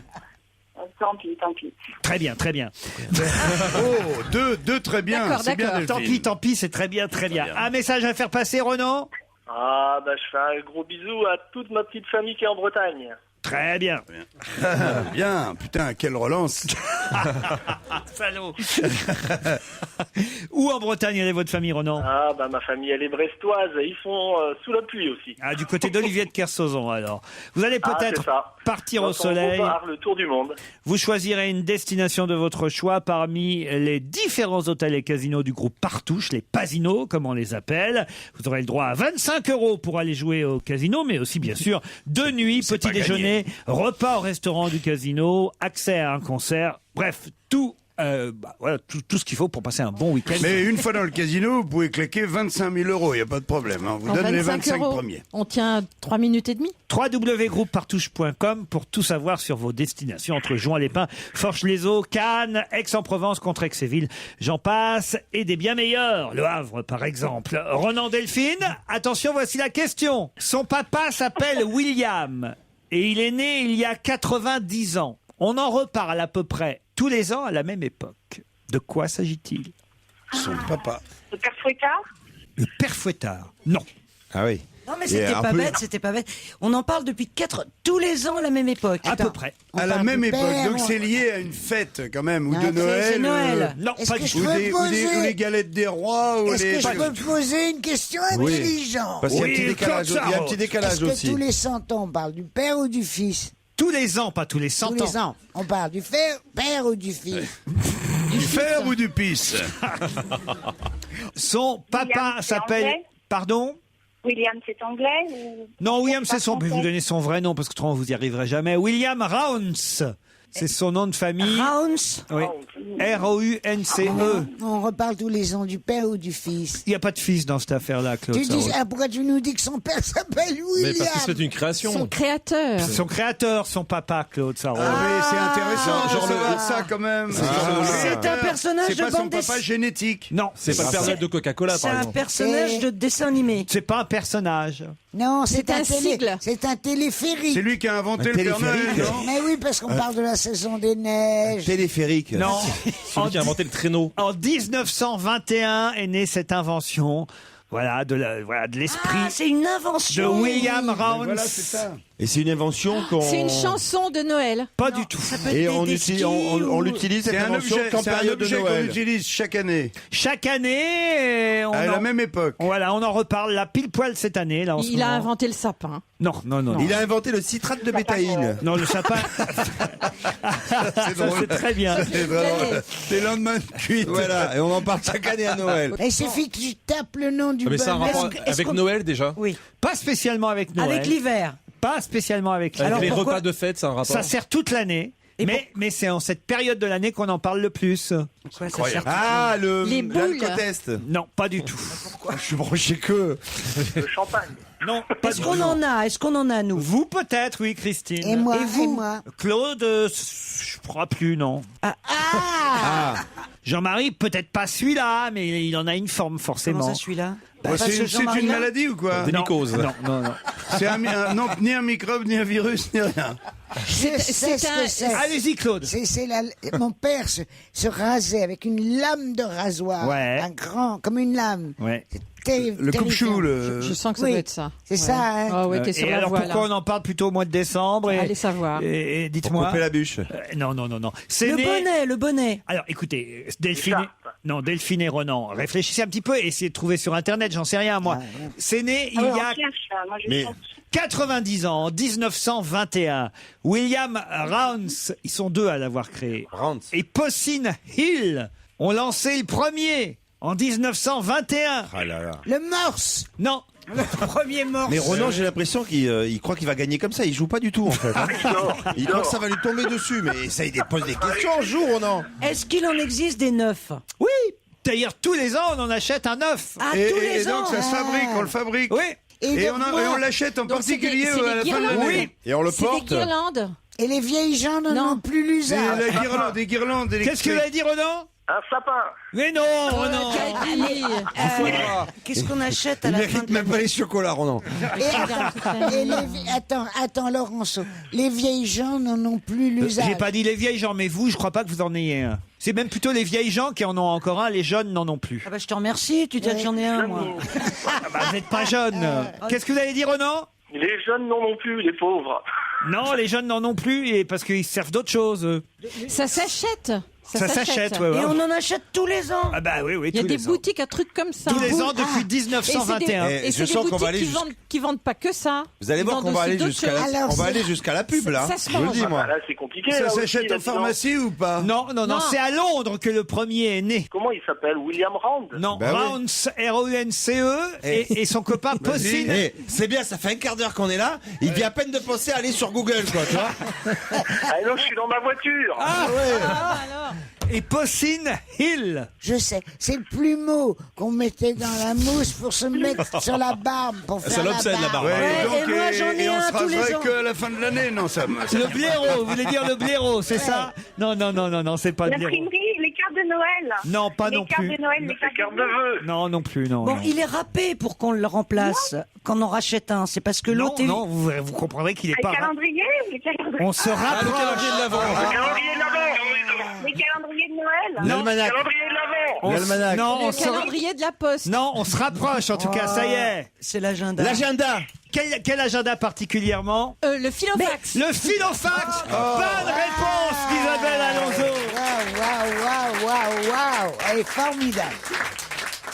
Tant pis, tant pis. Très bien, très bien. Oh, deux très bien. D'accord, C'est bien, d'accord. Delphine. Tant pis, c'est très bien, très bien. Un message à faire passer, Ronan? Ah bah je fais un gros bisou à toute ma petite famille qui est en Bretagne. Très bien. Bien, putain, quelle relance. Salaud. Où en Bretagne elle est votre famille, Ronan? Ah bah ma famille elle est brestoise et ils sont sous la pluie aussi. Ah, du côté d'Olivier de Kersauzon, alors. Vous allez Ah, peut-être c'est ça. partir Dans au son soleil. beau bar, le tour du monde. Vous choisirez une destination de votre choix parmi les différents hôtels et casinos du groupe Partouche, les Pasinos, comme on les appelle. Vous aurez le droit à 25 € pour aller jouer au casino, mais aussi, bien sûr, 2 nuits, C'est petit pas déjeuner, repas au restaurant du casino, accès à un concert, bref, tout. Voilà, tout ce qu'il faut pour passer un bon week-end. Mais une fois dans le casino, vous pouvez claquer 25 000 €, il n'y a pas de problème. On vous En donne les 25 25 €. premiers. On tient 3 minutes et demie. www.groupepartouche.com pour tout savoir sur vos destinations entre Juan-les-Pins, Forges-les-Eaux, Cannes, Aix-en-Provence, Contrexéville, j'en passe, et des bien meilleurs. Le Havre, par exemple. Ronan Delphine, attention, voici la question. Son papa s'appelle William et il est né il y a 90 ans. On en reparle à peu près tous les ans à la même époque. De quoi s'agit-il? Son papa. Le père Fouettard? Le père Fouettard. Non. Ah oui. Non, mais Et c'était un pas peu- bête, c'était pas bête. On en parle depuis tous les ans à la même époque. À peu près. À la parle même du époque, père, donc on- c'est lié à une fête quand même, ou Non, de c'est Noël. Noël. Non, Est-ce pas que du je tout. Ou peux des, ou des galettes des rois, ou Est-ce les... que je peux poser une question Oui. intelligente? Parce qu'il y a un Oui, petit décalage, Claude il y a un petit Sarraute. décalage Est-ce que aussi. tous les 100 ans, on parle du père ou du fils? Tous les ans, pas tous les 100 Tous ans. les ans, on parle du père ou du fils? Du fer ou du pisse? Son papa William, c'est s'appelle... anglais Pardon? William, c'est anglais ou... Non, William, c'est son... Je vais vous français. donner son vrai nom parce que autrement vous y arriverez jamais. William Rounce. C'est son nom de famille. Rounce. Oui. R-O-U-N-C-E. On reparle tous les ans du père ou du fils. Il n'y a pas de fils dans cette affaire-là, Claude. Tu dis, Sarraute. pourquoi tu nous dis que son père s'appelle William? Mais parce que c'est une création. Son créateur. Son créateur, son papa, Claude Sarraute. Ah oui, c'est intéressant. Genre Genre le- ça quand même. C'est un personnage C'est de pas son bande papa dessinée. génétique. Non, C'est pas le Père Noël de Coca-Cola, C'est par un exemple. personnage de dessin animé. c'est pas un personnage. Non, C'est un sigle. C'est un téléphérique. C'est lui qui a inventé Un le Père Noël, téléphérique. non? Mais oui, parce qu'on parle de la saison des neiges. Téléphérique. Non. Celui qui a inventé le traîneau. En 1921 est née cette invention. Voilà, de l'esprit Ah, c'est une de invention. William Rounce. Voilà, c'est ça. Et c'est une invention qu'on. C'est une chanson de Noël. Pas du tout. Ça peut Et être on des utilise, skis on ou- l'utilise cette C'est un invention objet, qu'en c'est un période de objet qu'on Noël. utilise chaque année. Chaque année, À la même époque. Voilà, on en reparle là pile poil cette année. Là, en ce Il a moment. inventé le sapin. Non, non, non. Il a inventé le citrate de bétaïne. Non, le sapin. C'est Ça, drôle. c'est très bien. C'est drôle. C'est le lendemain de cuite. Voilà, et on en parle chaque année à Noël. Il suffit que tu tapes le nom du Mais c'est un bonhomme. rapport avec Noël déjà. Oui. Pas spécialement avec Noël. Avec l'hiver. Pas spécialement avec Avec l'hiver. les pourquoi- repas de fête, c'est un rapport. Ça sert toute l'année. Mais c'est en cette période de l'année qu'on en parle le plus. Quoi, ça sert- Ah, Les boules. l'alcotest. Non, pas du tout. Je suis branché que. Le champagne. Non, pas Est-ce du qu'on tout. en a? Est-ce qu'on en a, nous? Vous peut-être, oui, Christine. Et moi, Et vous et moi. Claude, je crois plus, non. Ah, Jean-Marie, peut-être pas celui-là, mais il en a une forme forcément. Comment ça, celui-là? Ouais, Parce que c'est Jean-Marie une là- maladie ou quoi? Des mycoses. Non, non, non. C'est non, ni un microbe, ni un virus, ni rien. je sais ce que c'est. Allez-y, Claude. Mon père se rasait avec une lame de rasoir. Ouais. Un grand, comme une lame. Ouais. Le coupe-chou, Je sens que ça oui, doit être ça. c'est ça, hein. Ah ouais, t'es sur Et la alors voie, pourquoi là. on en parle plutôt au mois de décembre Allez savoir. Et Pour dites-moi. couper la bûche. Non, non, non, non. C'est Le né. bonnet, le bonnet. Alors écoutez, Delphine. Écharpe. Non, Delphine et Ronan, réfléchissez un petit peu et essayez de trouver sur internet, j'en sais rien moi. C'est né il y a 90 ans, en 1921. William Rounce, ils sont deux à l'avoir créé. Rounce. Et Possin Hill ont lancé le premier en 1921. Ah là là. Le morse. Non. Le premier morceau. Mais Ronan, j'ai l'impression qu'il croit qu'il va gagner comme ça. Il joue pas du tout en fait. hein. Il croit que ça va lui tomber dessus, mais ça il pose des questions un jour, Ronan. Est-ce qu'il en existe des neufs? Oui. D'ailleurs, tous les ans, on en achète un neuf. Ah, Et, tous et les ans. donc ça se fabrique, on le fabrique. Oui. Et on l'achète en Donc, c'est particulier des- c'est à la des fin de guirlandes. l'année. Oui. Et on le C'est des porte. guirlandes. Et les vieilles gens n'en Non. ont plus C'est l'usage. la guirlande, des guirlandes Qu'est-ce que électriques. vous avez dit, Ronan? Un sapin. Mais non, Ronan. Allez. Qu'est-ce qu'on achète à Il la fin mérite de même pas les chocolats, Ronan. Attends, Laurenceau, les vieilles gens n'en ont plus l'usage. J'ai pas dit les vieilles gens, mais vous, je crois pas que vous en ayez un. C'est même plutôt les vieilles gens qui en ont encore un, les jeunes n'en ont plus. Ah bah je te remercie, tu dis que j'en ai un moi. Ah bah, vous n'êtes pas jeune. Qu'est-ce que vous avez dit, Ronan? Les jeunes n'en ont plus, les pauvres. Non, les jeunes n'en ont plus et parce qu'ils servent d'autres choses. Ça s'achète. Ça s'achète, ouais, ouais. Et on en achète tous les ans. Ah bah oui, oui, Il y a tous des les ans. boutiques à trucs comme ça. Tous les ans depuis 1921. Et Je c'est des sens qu'on va boutiques aller qui vendent pas que ça. Vous allez Ils voir vendent qu'on va aussi aller d'autres jusqu'à la, choses. Alors, on va c'est- aller jusqu'à la pub là. ça se Je vous le mange. dis moi. Ah, là, c'est compliqué. Ça là, aussi, s'achète en là-dedans. pharmacie ou pas? Non, non, non, Non. c'est à Londres que le premier est né. Comment il s'appelle? William Round? Non, Bah oui. Rounce, R-O-U-N-C-E, et son copain Possin. Eh, c'est bien, ça fait un quart d'heure qu'on est là. Il vient à peine de penser à aller sur Google, quoi, tu vois. Ah non, je suis dans ma voiture. Ah, Alors, et Possin Hill. Je sais, c'est le plumeau qu'on mettait dans la mousse pour se mettre sur la barbe, pour faire Ça l'obsède, la barbe. Ouais, Ouais, donc, et moi, j'en ai on un se tous les raserait ans. que à la fin de l'année, non, ça. Le blaireau, vous voulez dire le blaireau, c'est ça? Non, non, non, non, non, c'est pas le blaireau. L'imprimerie, les cartes de Noël. Non, pas les non cartes plus. de Noël, les Les cartes cartes de de vœux. vœux. Non, non plus, non. Bon, non. il est râpé pour qu'on le remplace, qu'on en rachète un. C'est parce que Non, l'autre est... non, vous comprendrez qu'il est Les pas. calendriers, les calendriers. On se Ah, le rapproche. calendrier de l'Avent. Le calendrier de l'Avent. Les calendriers de Noël. Non, L'almanach. Calendrier de l'Avent. on L'almanach. non, on le se... calendrier de la poste. non, on se rapproche en tout cas, ça y est. C'est l'agenda. L'agenda. Quel agenda particulièrement? Le filofax. Le Filofax. Bonne réponse d'Isabelle Alonso. Waouh, waouh, waouh, waouh, waouh, elle est formidable.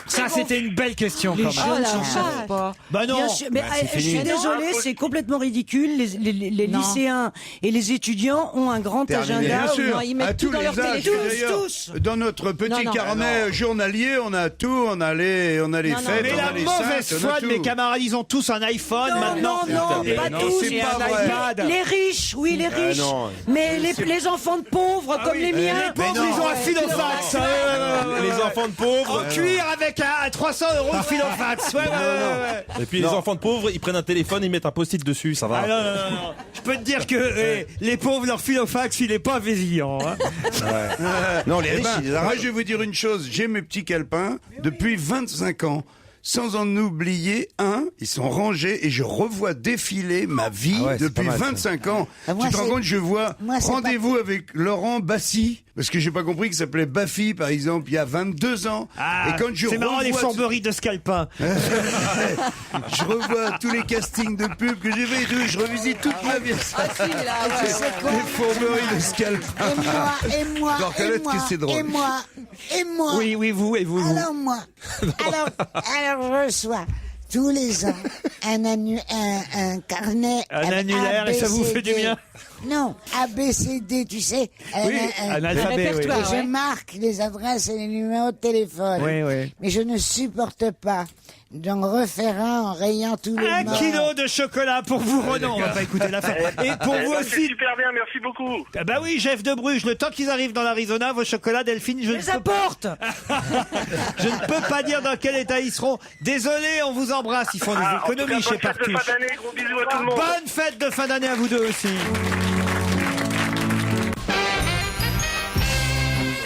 Ça, c'était une belle question Les quand jeunes même. s'en servent pas. Bah non. Bien sûr, mais je suis désolée, c'est complètement ridicule. Les Non. lycéens et les étudiants ont un grand Terminé. agenda. Bien sûr, non, ils à mettent tous tout dans les leur âges. téléphone. D'ailleurs, Tous. dans notre petit Non. carnet journalier, on a tout. On a les Non, fêtes, Mais on la a les mauvaise saintes, on a foi de tout. mes camarades, ils ont tous un iPhone maintenant. Non, Et pas non, tous. c'est Et pas un vrai. iPad. Les riches, oui, les riches. non. Mais les enfants de pauvres comme les miens. Les pauvres, ils ont un filofax. Les enfants de pauvres. En cuir avec un 300 € de filofax. Ouais. Et puis les enfants de pauvres, ils prennent un téléphone, ils mettent un post-it dessus, ça va. Ah non. Je peux te dire que les pauvres, leur filofax, il est pas vésillant. Hein. Non, les Eh riches, ben, ils les moi, arrachent. je vais vous dire une chose. J'ai mes petits calepins depuis 25 ans. Sans en oublier un, ils sont rangés et je revois défiler ma vie Ah ouais, c'est depuis pas mal, ça. 25 ans. Ah, moi, tu te rends c'est- compte, je vois moi, c'est rendez-vous avec Laurent Bassy, parce que j'ai pas compris qu'il s'appelait Baffy, par exemple, il y a 22 ans. Ah, et quand je c'est marrant les revois fourberies de Scalpin. je revois tous les castings de pub que j'ai fait et tout, je revisite toute ma vie. Les fourberies de Scalpin. Et moi, Je dois reconnaître que c'est drôle. et moi. Oui, vous. Alors moi, alors je reçois tous les ans un carnet. Un annulaire, et ça vous fait du bien? Non, ABCD, tu sais. Oui, un alphabet, oui. Et répertoire, je ouais. marque les adresses et les numéros de téléphone. Oui. Mais je ne supporte pas d'en refaire un en rayant tous les 1 morts. kilo de chocolat pour vous, Renan. On va pas écouter l'affaire. Et pour vous C'est aussi. super bien, merci beaucoup. Ah bah oui, Jeff de Bruges, le temps qu'ils arrivent dans l'Arizona, vos chocolats, Delphine, je ne Les peux apporte. Je ne peux pas dire dans quel état ils seront. Désolé, on vous embrasse. Ils font des En tout économies cas, chez bonne fête de Partouche. fin d'année, gros bisous à tout le monde. Bonne fête de fin d'année à vous deux aussi.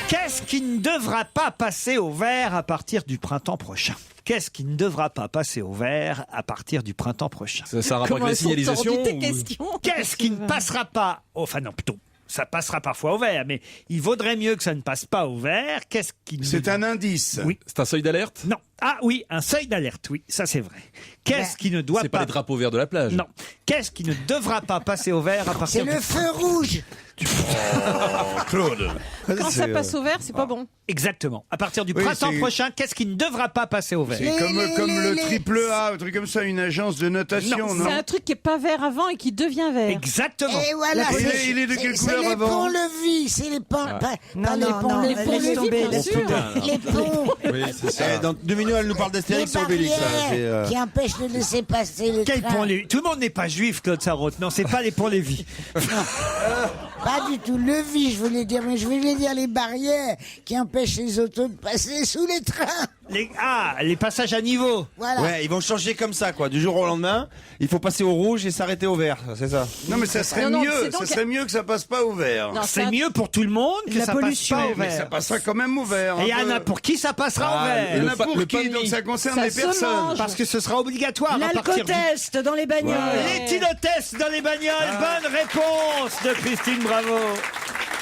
Qu'est-ce qui ne devra pas passer au vert à partir du printemps prochain? Qu'est-ce qui ne devra pas passer au vert à partir du printemps prochain? Ça a rapport avec la signalisation tes ou- questions Qu'est-ce qui ne passera pas enfin non, plutôt. Ça passera parfois au vert, mais il vaudrait mieux que ça ne passe pas au vert. Qu'est-ce qui ne... C'est un indice. Oui. C'est un seuil d'alerte? Non. Ah oui, un seuil d'alerte, oui, ça c'est vrai. Qu'est-ce qui ne doit C'est pas les drapeaux verts de la plage. Non. Qu'est-ce qui ne devra pas passer au vert à partir C'est le feu rouge. Claude. Quand ça passe au vert, c'est pas bon. Exactement. À partir du Oui, printemps c'est- prochain, qu'est-ce qui ne devra pas passer au vert? C'est comme le triple A, un truc comme ça, une agence de notation, non, C'est un truc qui est pas vert avant et qui devient vert. Exactement. Et voilà, Il est de quelle c'est couleur les avant ponts-levis, c'est les ponts, pas Non, les non, ponts, non, les laisse ponts-levis, tomber, bien laisse sûr. tomber. Les ponts, Oui, c'est ça. Dans 2 minutes, elle nous parle les d'Astérix et Obélix. là. C'est, barrières qui empêchent de laisser passer les Quel trains. pont-Lévis? Tout le monde n'est pas juif, Claude Sarraute. Non, c'est pas les ponts-Lévis. Pas du tout, levis, je voulais dire, mais je voulais dire les barrières qui empêchent les autos de passer sous les trains. Les passages à niveau. Voilà. Ouais, ils vont changer comme ça, quoi. Du jour au lendemain, il faut passer au rouge et s'arrêter au vert, c'est ça. Non, mais ça serait Non, mieux. c'est donc- Ça serait mieux que ça passe pas au vert. Non, C'est mieux pour tout le monde que La ça pollution. passe pas au Mais ça vert. passera quand même au vert. Et il y un en a peu. pour qui ça passera au Il y vert? en a Le pour qui, permis. donc ça concerne Ça les se personnes. mange. Parce que ce sera obligatoire à partir du... L'alcotest dans les bagnoles. L'éthylotest dans les bagnoles, bonne réponse de Christine Bravo.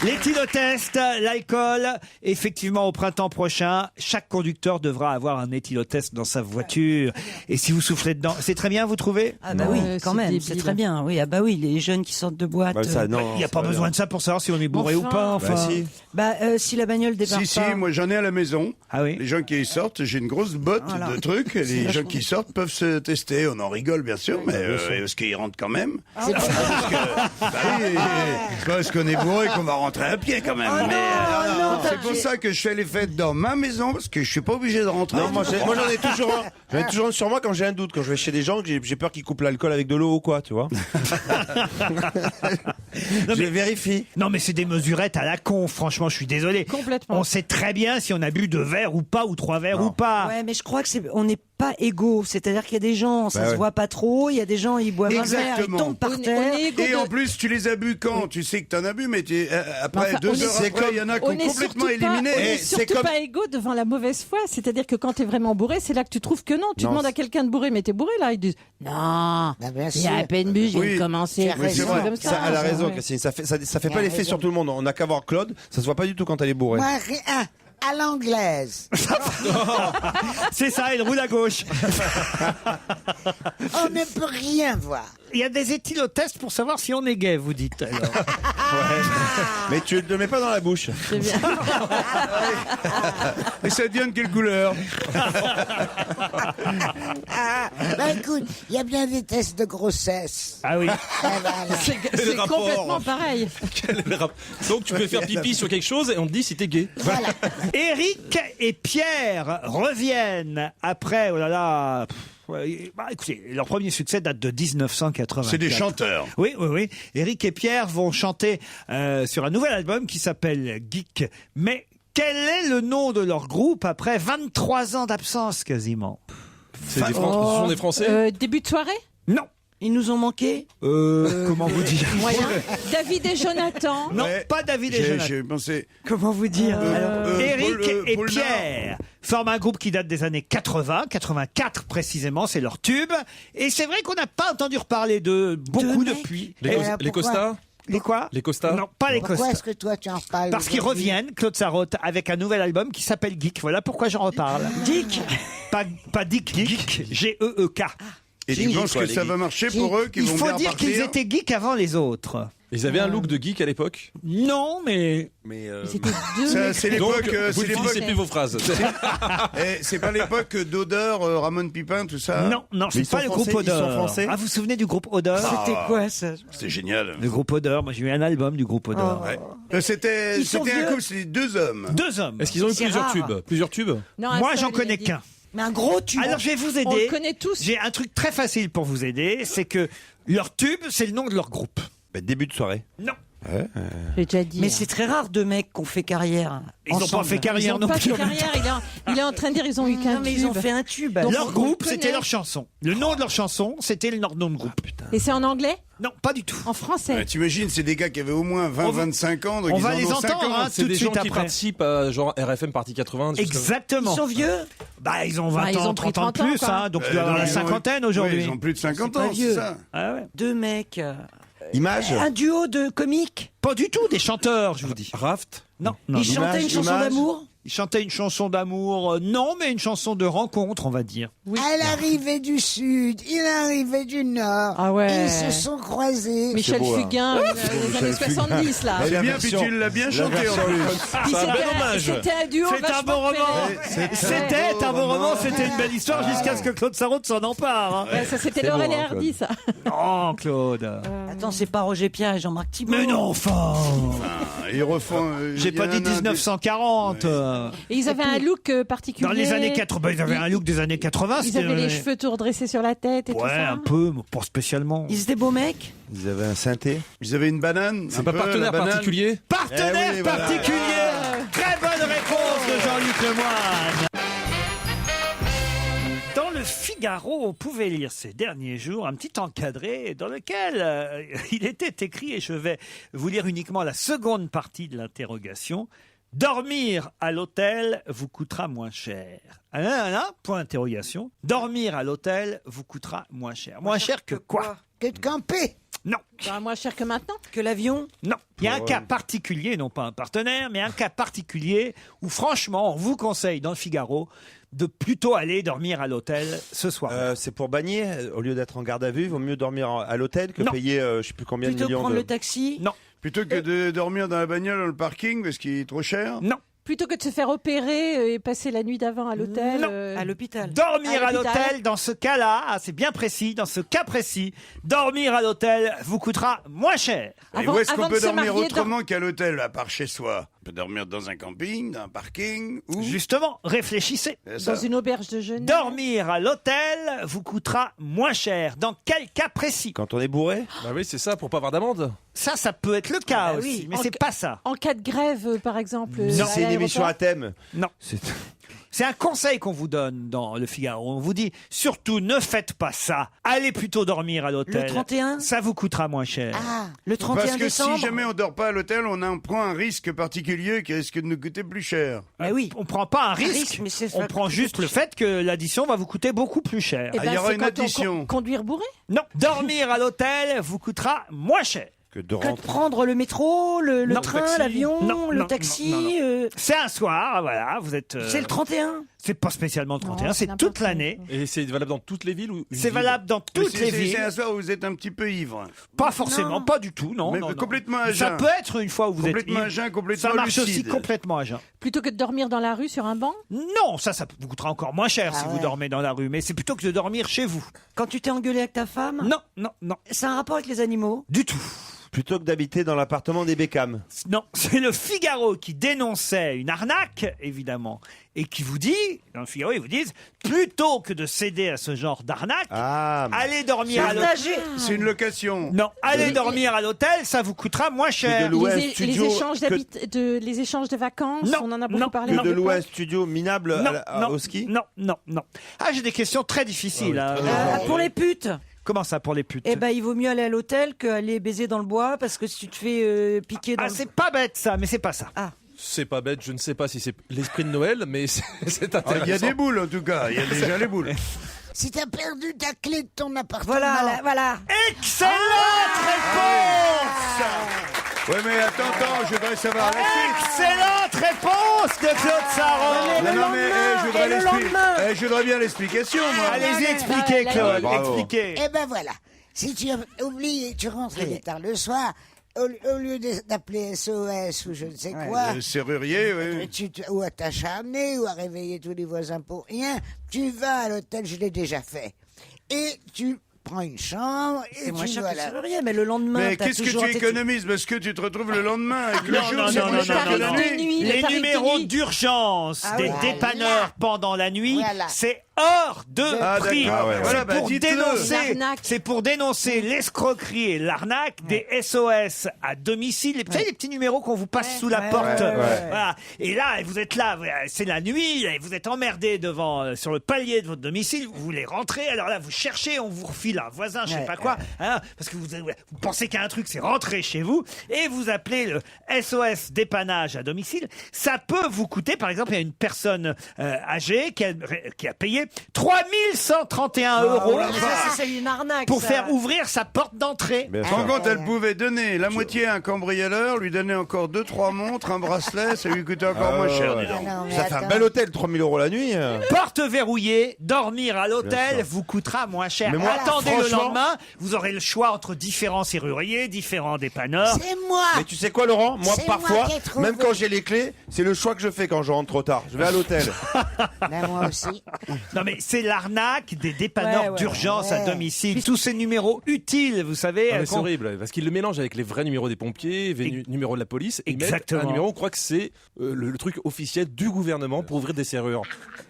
L'éthylotest, l'alcool, effectivement au printemps prochain, chaque conducteur devra avoir un éthylotest dans sa voiture. Et si vous soufflez dedans, c'est très bien, vous trouvez? Ah bah oui, quand c'est même, débile. c'est très bien. Oui, ah bah oui, les jeunes qui sortent de boîte. Bah, ça, non. Il n'y a pas besoin de ça pour savoir si on est bourré ou pas. Enfin. Bah, si. Si la bagnole débarque Si, pas. moi j'en ai à la maison. Ah oui. Les gens qui sortent, j'ai une grosse botte Voilà. de trucs. Et les gens qui sortent peuvent se tester. On en rigole bien sûr, mais est-ce qu'ils rentrent quand même? C'est pas- Bah oui, c'est pas parce qu'on est bourré qu'on va rentrer à pied quand même. Oh Mais, non, non, c'est pour ça que je fais les fêtes dans ma maison parce que je suis pas obligé de rentrer. Non, moi j'en ai toujours un. J'en ai toujours un sur moi quand j'ai un doute, quand je vais chez des gens, que j'ai peur qu'ils coupent l'alcool avec de l'eau ou quoi, tu vois. Je vérifie. Non mais c'est des mesurettes à la con, franchement, je suis désolé. Complètement. On sait très bien si on a bu 2 verres ou pas, ou 3 verres ou pas. Ouais, mais je crois que on n'est pas égaux. C'est-à-dire qu'il y a des gens, ça Bah se ouais. voit pas trop. Il y a des gens, ils boivent un verre, ils Exactement. tombent par terre. Et en plus, tu les as bu quand? Tu sais que t'en as bu, mais après Enfin, 2 on est- heures c'est après, il y en a qui On ont est complètement surtout pas, éliminé. on est Et c'est surtout comme- pas égaux devant la mauvaise foi. C'est-à-dire que quand t'es vraiment bourré, c'est là que tu trouves que non. Tu Non, demandes à c'est- quelqu'un de bourré, mais t'es bourré là. Ils disent non, Bah, bien il y a sûr. à peine bu, je viens Oui, de commencer. c'est C'est vrai. comme Ça, elle a raison, ouais. Christine. Ça fait pas Elle a l'effet raison. sur tout le monde. On n'a qu'à voir Claude. Ça se voit pas du tout quand elle est bourrée. Moi, rien, à l'anglaise. C'est ça, il roule à gauche. On ne peut rien voir. Il y a des éthylotests pour savoir si on est gay, vous dites. Alors. Mais tu ne le mets pas dans la bouche. C'est bien. Et ça devient de quelle couleur? Bah écoute, il y a bien des tests de grossesse. Ah oui. C'est rapport complètement pareil. Quel est le rapport Donc tu peux faire pipi sur quelque chose et on te dit si t'es gay. Voilà. Éric et Pierre reviennent après, oh là là. Écoutez, leur premier succès date de 1980. C'est des chanteurs. Oui, oui, oui. Éric et Pierre vont chanter sur un nouvel album qui s'appelle Geek. Mais quel est le nom de leur groupe après 23 ans d'absence quasiment? Ce sont des Français. Début de soirée? Non. Ils nous ont manqué. Comment vous dire? Moyen. David et Jonathan? Non, Ouais. pas David et Jonathan. J'ai pensé. Comment vous dire Éric et Paul Pierre forment un groupe qui date des années 80, 84 précisément, c'est leur tube. Et c'est vrai qu'on n'a pas entendu reparler de beaucoup mecs. depuis. Les, Et- les costards. les quoi? Les costards. Non, pas les Pourquoi costards. est-ce que toi tu en reparles? Parce qu'ils aujourd'hui reviennent, Claude Sarraute, avec un nouvel album qui s'appelle Geek. Voilà pourquoi j'en reparle. Dick. Pas Dick, Geek, G-E-E-K. Et tu penses que ça va marcher pour eux, qu'ils Il vont faut bien dire qu'ils partir? étaient geeks avant les autres. Ils avaient un look de geek à l'époque. Non, mais... C'était deux. Ça, c'est l'époque. Donc, vous ne finissez plus vos phrases. C'est pas l'époque d'Odeur, Ramon Pipin, tout ça. Non, Mais c'est ils sont pas le groupe français, ils sont Odeur. français Ah, vous vous souvenez du groupe Odeur? C'était quoi ça? C'était génial. Le groupe Odeur, moi j'ai eu un album du groupe Odeur. Ouais. C'était Ils sont un vieux. couple, c'était 2 hommes. 2 hommes. Est-ce qu'ils ont eu C'est plusieurs rare. tubes? Plusieurs tubes. Non, un Moi seul, j'en il a connais dit. qu'un. Mais un gros tube. Alors je vais vous On le aider. connaît tous. J'ai un truc très facile pour vous aider, c'est que leur tube, c'est le nom de leur groupe. Début de soirée. Non. J'ai déjà dit. Mais c'est très rare de mecs qui ont fait carrière. Ils n'ont pas ensemble. fait Ils carrière n'ont non pas plus. fait carrière. Il est en train de dire ils ont eu qu'un Non, mais tube. ils ont fait un tube. Donc, Leur on groupe, connaît. c'était leur chanson. Le nom de leur chanson, c'était leur nom de groupe. Et c'est en anglais? Non, pas du tout. En français? T'imagines, c'est des gars qui avaient au moins 25 ans. Donc on ils va en les ont entendre, 50. hein, C'est tout de des gens suite qui après. participent à genre RFM Partie 80. des choses comme ça. Exactement. Ils sont vieux. Bah, ils ont 20 Bah, ils ans, ont pris 30 ans de 30 ans, plus, quoi. hein, donc ils doivent dans la ils ont- cinquantaine oui, aujourd'hui. ils ont plus de 50 C'est pas ans, c'est vieux. ça. Ah ouais. Deux mecs. Image. Un duo de comiques. Pas du tout, des chanteurs, je vous dis. Raft. Non, non. Ils chantaient une chanson d'amour. Ils chantaient une chanson d'amour, non, mais une chanson de rencontre, on va dire. Elle arrivait du sud, il arrivait du nord. Ah ouais. Ils se sont croisés. Michel beau, hein. Fugain, des années 70 là. C'est bien, puis tu l'as bien chanté en plus. Puis C'est un bel c'était- hommage. C'était un duo C'est un vachement bon roman. fait. C'était un bon roman, c'était une belle histoire jusqu'à ce que Claude Sarraute s'en empare. hein. Ouais, ça c'était C'est Laurel beau, et hein, Hardy ça. Non, Claude. Attends, c'est pas Roger Pierre et Jean-Marc Thibault. Mais non, enfin. Ils refont. J'ai pas dit 1940. Et ils avaient un look particulier. Dans les années 80, ils avaient un look des années 80. Ils c'était, avaient les cheveux tout redressés sur la tête et tout Ouais, ça. un peu, mais pas spécialement. Ils étaient beaux mecs. Ils avaient un synthé. Ils avaient une banane. C'est pas partenaire particulier. Partenaire Eh oui, voilà. particulier. Très bonne réponse de Jean-Luc Lemoyne. Dans le Figaro, on pouvait lire ces derniers jours un petit encadré dans lequel il était écrit, et je vais vous lire uniquement la seconde partie de l'interrogation, « Dormir à l'hôtel vous coûtera moins cher. » Point d'interrogation. « Dormir à l'hôtel vous coûtera moins cher. » Moins cher que quoi? Que de camper. Non. Bah, moins cher que maintenant. Que l'avion. Non, il y a un cas particulier, non pas un partenaire, mais un cas particulier où franchement, on vous conseille dans le Figaro de plutôt aller dormir à l'hôtel ce soir. C'est pour bagner. Au lieu d'être en garde à vue, il vaut mieux dormir à l'hôtel que Non. payer je sais plus combien de Plutôt millions prendre de... le taxi. Non, Plutôt que de dormir dans la bagnole dans le parking parce qu'il est trop cher. non. Plutôt que de se faire opérer et passer la nuit d'avant à l'hôtel. Non. À l'hôpital. Dormir À à l'hôpital. l'hôtel, dans ce cas-là, c'est bien précis, dans ce cas précis, dormir à l'hôtel vous coûtera moins cher. Et Avant- où est-ce avant qu'on de peut se dormir marier, autrement qu'à l'hôtel, à part chez soi? On peut dormir dans un camping, dans un parking, ou Justement, réfléchissez. C'est ça. Dans une auberge de jeunesse. Dormir à l'hôtel vous coûtera moins cher. Dans quel cas précis? Quand on est bourré. Bah oui, c'est ça, pour pas avoir d'amende. Ça peut être le cas bah aussi, oui. mais En c'est ca- pas ça. En cas de grève, par exemple. Non. à C'est une émission à l'aéroport. thème. Non. C'est un conseil qu'on vous donne dans le Figaro. On vous dit, surtout, ne faites pas ça. Allez plutôt dormir à l'hôtel. Le 31. Ça vous coûtera moins cher. Ah, Le 31 Parce que décembre. si jamais on dort pas à l'hôtel, on prend un risque particulier qui risque de nous coûter plus cher. Ah oui. On prend pas un risque, risque, mais c'est on ça prend coûte juste plus le fait que l'addition va vous coûter beaucoup plus cher. Eh Ah, il y ben, aura c'est une quand on addition. conduire bourré. Non, dormir à l'hôtel vous coûtera moins cher. Que de Que de prendre le métro, le Non, train, taxi. l'avion, Non, le non, taxi. non, non. C'est un soir, voilà, vous êtes... C'est le 31. C'est pas spécialement le 31, c'est toute l'année. Et c'est valable dans toutes les villes ou C'est valable dans toutes les villes. C'est un soir où vous êtes un petit peu ivre. Pas forcément, pas du tout, non. Mais non, non. complètement à Ça jeun. peut être une fois où vous êtes Complètement à jeun, complètement Ça marche aussi lucide. complètement à jeun. Plutôt que de dormir dans la rue sur un banc? Non, ça vous coûtera encore moins cher si vous dormez dans la rue, mais c'est plutôt que de dormir chez vous. Quand tu t'es engueulé avec ta femme? Non, non, non. C'est un rapport avec les animaux? Du tout. Plutôt que d'habiter dans l'appartement des Beckham. Non, c'est le Figaro qui dénonçait une arnaque, évidemment, et qui vous dit, dans le Figaro, ils vous disent, plutôt que de céder à ce genre d'arnaque, allez dormir à l'hôtel. C'est une location. Non, allez dormir à l'hôtel, ça vous coûtera moins cher. Les échanges les échanges de vacances, Non, on en a beaucoup non, parlé. Que à de l'époque. louer un studio minable au ski. Non, non, non. Ah, j'ai des questions très difficiles. Pour les putes. Comment ça, pour les putes? Eh ben, il vaut mieux aller à l'hôtel qu'aller baiser dans le bois parce que si tu te fais piquer dans Ah, c'est pas bête ça, mais c'est pas ça. Ah. C'est pas bête, je ne sais pas si c'est l'esprit de Noël, mais c'est intéressant. Il y a des boules en tout cas, il y a déjà les boules. Si t'as perdu ta clé de ton appartement. Voilà. Excellente réponse. Ouais, mais attends, je voudrais savoir la suite. Excellente réponse de Claude Sarraud. Non, mais je voudrais bien l'explication, moi. Allez-y, expliquez, Claude, expliquez. Eh ben voilà. Si tu oublies et tu rentres tard le soir, au lieu d'appeler SOS ou je ne sais quoi, Le serrurier, oui. ou à t'acharner ou à réveiller tous les voisins pour rien, tu vas à l'hôtel, je l'ai déjà fait. Et tu prends une chambre et C'est moins tu cher vas que le là. serrurier, mais le lendemain, Mais t'as qu'est-ce que toujours tu été- économises? Parce que tu te retrouves le lendemain avec le Non, jour, non, c'est non, moins non, cher non, que non, la non. nuit. Les numéros d'urgence Ah des oui. dépanneurs pendant la nuit, Voilà. c'est hors de Ah, prix. d'accord. Ah ouais, ouais. Voilà, bah, Pour dites-le. dénoncer, L'arnaque. c'est pour dénoncer l'escroquerie et l'arnaque des SOS à domicile. Vous savez, les petits numéros qu'on vous passe sous la porte. Voilà. Et là, vous êtes là, c'est la nuit, et vous êtes emmerdé devant, sur le palier de votre domicile, vous voulez rentrer, alors là, vous cherchez, on vous refile un voisin, je sais pas quoi, hein, parce que vous pensez qu'il y a un truc, c'est rentrer chez vous, et vous appelez le SOS dépannage à domicile. Ça peut vous coûter, par exemple, il y a une personne âgée qui a payé 3131 euros Mais ça, c'est une arnaque. pour ça. faire ouvrir sa porte d'entrée. En compte, elle pouvait donner la moitié à un cambrioleur, lui donner encore 2-3 montres, un bracelet, ça lui coûtait encore moins cher. dis donc. Non, mais Ça fait un attends. bel hôtel, 3000 € la nuit. Porte verrouillée, dormir à l'hôtel vous coûtera moins cher. Mais moi, Attendez le franchement- lendemain, vous aurez le choix entre différents serruriers, différents dépanneurs. C'est moi. Mais tu sais quoi, Laurent? Moi, C'est moi parfois, qui ai trouvé. même quand j'ai les clés, c'est le choix que je fais quand je rentre trop tard. Je vais à l'hôtel. Ben, moi aussi. Non mais c'est l'arnaque des dépanneurs Ouais, ouais, d'urgence à ouais. domicile. Tous ces numéros utiles, vous savez. Ah, mais c'est qu'on- horrible, parce qu'ils le mélangent avec les vrais numéros des pompiers, les numéros de la police, et ils mettent Exactement. un numéro, on croit que c'est le truc officiel du gouvernement pour ouvrir des serrures.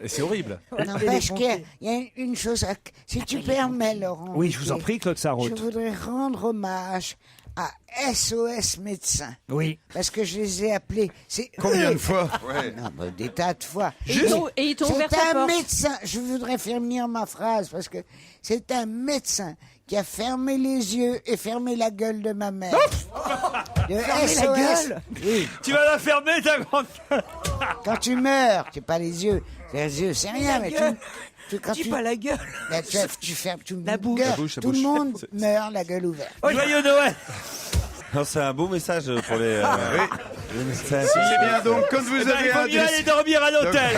Et c'est horrible. N'empêche qu'il y a une chose, si tu permets, Laurent. Oui, je vous en prie, Claude Sarraute. Je voudrais rendre hommage à SOS médecins. Oui. Parce que je les ai appelés. C'est Combien eux. de fois? Non, mais des tas de fois. Et ils t'ont ouvert C'est ta un porte. médecin. Je voudrais faire venir ma phrase parce que c'est un médecin qui a fermé les yeux et fermé la gueule de ma mère. Fermer la gueule. Oui. Tu vas la fermer, ta grande gueule. Quand tu meurs, c'est pas les yeux. Les yeux, c'est rien, mais gueule. quand Dis pas la gueule. Là, tu fermes tout La bouche. La bouche, la tout le bouche. monde meurt la gueule ouverte. Joyeux Noël. Non, c'est un beau message pour les médecins. C'est bien, donc quand vous Eh ben, avez il vaut un mieux aller décès, dormir à l'hôtel.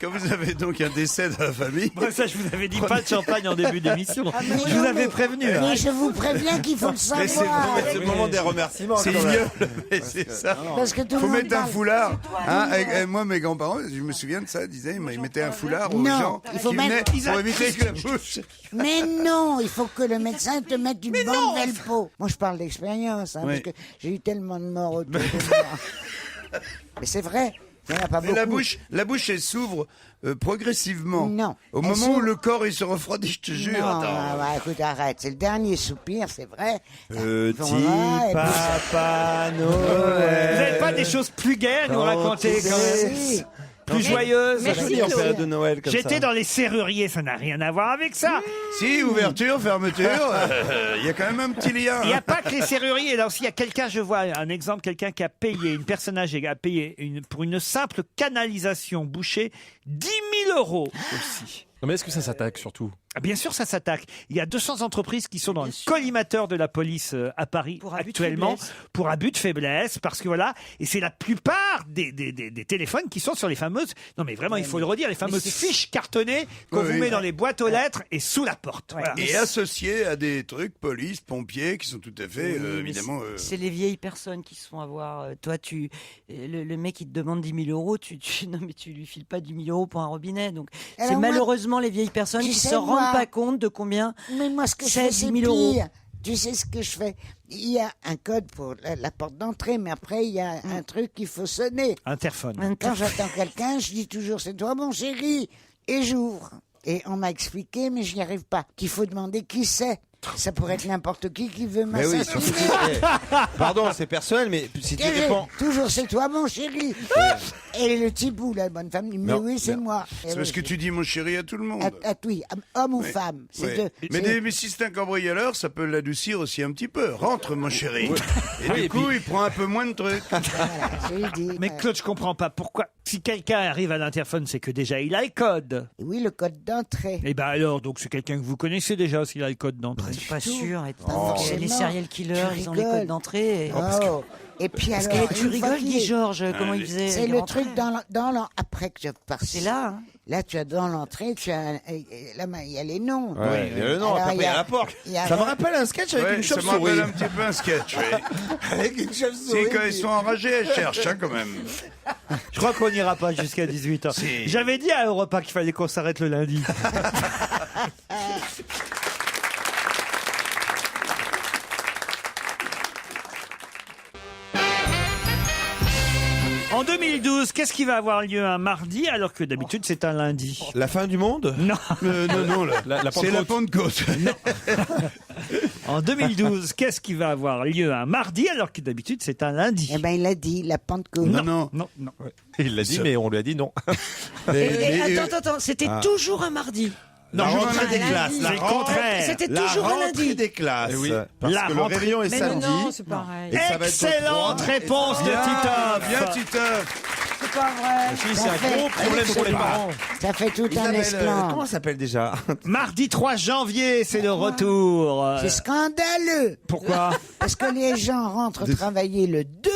quand vous avez donc un décès dans la famille, Bon, ça, je vous avais dit pas de champagne en début d'émission. mais Je vous non, avais mais- prévenu. hein. Mais je vous préviens qu'il faut le Mais c'est savoir. bon, C'est le moment des remerciements. c'est quand même. ignoble, mais c'est ça. Parce que tout le Faut monde mettre un parle. foulard. Hein, et moi, mes grands-parents, je me souviens de ça, ils disaient, ils mettaient un foulard aux Non, gens il faut qui mettre- venaient pour éviter que la bouche. Mais non, il faut que le médecin te mette une bonne belle peau. Moi, je parle d'expérience, hein, Oui. parce que j'ai eu tellement de morts autour de moi. Mais c'est vrai, il n'y en a pas Mais beaucoup. la bouche, elle s'ouvre progressivement. Non. Au Elle moment où s'ouvre- le corps il se refroidit, je te jure. Non, Attends. ouais, écoute, arrête. C'est le dernier soupir, c'est vrai. Petit Voilà, et puis Papa Vous Noël. n'avez pas des choses plus gaies à nous raconter quand même? Si. Plus joyeuses? Merci, Joli en Claude. période de Noël comme ça. J'étais dans les serruriers, ça n'a rien à voir avec ça. Si, ouverture, fermeture, il y a quand même un petit lien. Il n'y a pas que les serruriers. Là aussi, il y a quelqu'un, je vois un exemple, quelqu'un qui a payé, une personne âgée qui a payé pour une simple canalisation bouchée 10 000 € aussi. Non, mais est-ce que ça s'attaque surtout? Ah, bien sûr, ça s'attaque. Il y a 200 entreprises qui sont dans le collimateur de la police à Paris actuellement pour abus de faiblesse, parce que voilà, et c'est la plupart des téléphones qui sont sur les fameuses, non mais vraiment, il faut le redire, les fameuses fiches cartonnées qu'on vous met dans les boîtes aux lettres et sous la porte. Voilà. Et associé à des trucs police, pompiers, qui sont tout à fait, évidemment... C'est les vieilles personnes qui se font avoir. Toi, le mec, il te demande 10 000 euros, non mais tu lui files pas 10 000 euros pour un robinet. Donc, Alors c'est moi, malheureusement les vieilles personnes qui se rendent pas compte de combien Mais moi, ce que je c'est fais, 10 c'est 000 euros. pire. Tu sais ce que je fais? Il y a un code pour la porte d'entrée, mais après, il y a un truc qu'il faut sonner. Interphone. Quand j'attends quelqu'un, je dis toujours, c'est toi, mon chéri. Et j'ouvre. Et on m'a expliqué, mais je n'y arrive pas, qu'il faut demander qui c'est. Ça pourrait être n'importe qui veut Mais oui, m'assassiner. pardon, c'est personnel, mais si tu Et réponds... toujours, c'est toi, mon chéri. Et le type ou la bonne femme dit, mais Non, oui, c'est non. moi. C'est parce que tu dis mon chéri à tout le monde. Oui, homme ou femme. C'est deux. Mais si c'est un cambrioleur, ça peut l'adoucir aussi un petit peu. Rentre, mon chéri. Et du coup, il prend un peu moins de trucs. Mais Claude, je comprends pas pourquoi. Si quelqu'un arrive à l'interphone, c'est que déjà il a le code. Oui, le code d'entrée. Et ben alors, donc c'est quelqu'un que vous connaissez déjà s'il a le code d'entrée. C'est pas sûr. Oh. Les serial killers, ils ont les codes d'entrée. Oh. Et puis Parce alors, que tu une fois rigoles, qu'il Guy est- Georges, comment il faisait C'est il le rentrait. truc dans après que je pars. C'est là. Hein. Là, tu as dans l'entrée, tu as là, il y a les noms. Ouais, il y a le nom, Alors, après il y a la porte. il y a- Ça me rappelle un sketch avec Ouais, une ça me chauve-souris. rappelle un petit peu un sketch, oui. Avec une Si, chauve-souris. quand ils sont enragés, elles cherchent, hein, quand même. Je crois qu'on n'ira pas jusqu'à 18h. Si. J'avais dit à Europa qu'il fallait qu'on s'arrête le lundi. En 2012, qu'est-ce qui va avoir lieu un mardi alors que d'habitude c'est un lundi? La fin du monde? Non. Non, c'est la Pentecôte. En 2012, qu'est-ce qui va avoir lieu un mardi alors que d'habitude c'est un lundi? Eh ben, il a dit la Pentecôte. Non. Il l'a dit, mais on lui a dit non. Attends, c'était toujours un mardi. La rentrée des lundi. classes. C'est le contraire. C'était La toujours un rentrée lundi. des classes. Eh oui. Parce La que le rentrée- réveillon est Mais samedi. non, c'est pareil. Et ça va être au Excellente 3. réponse de Titoff. Bien, Titoff. C'est pas vrai. Si, c'est un gros problème pour les parents. Ça fait tout un Isabelle, esclandre. comment ça s'appelle déjà? Mardi 3 janvier, c'est le retour. C'est scandaleux. Pourquoi? Parce que les gens rentrent travailler le 2.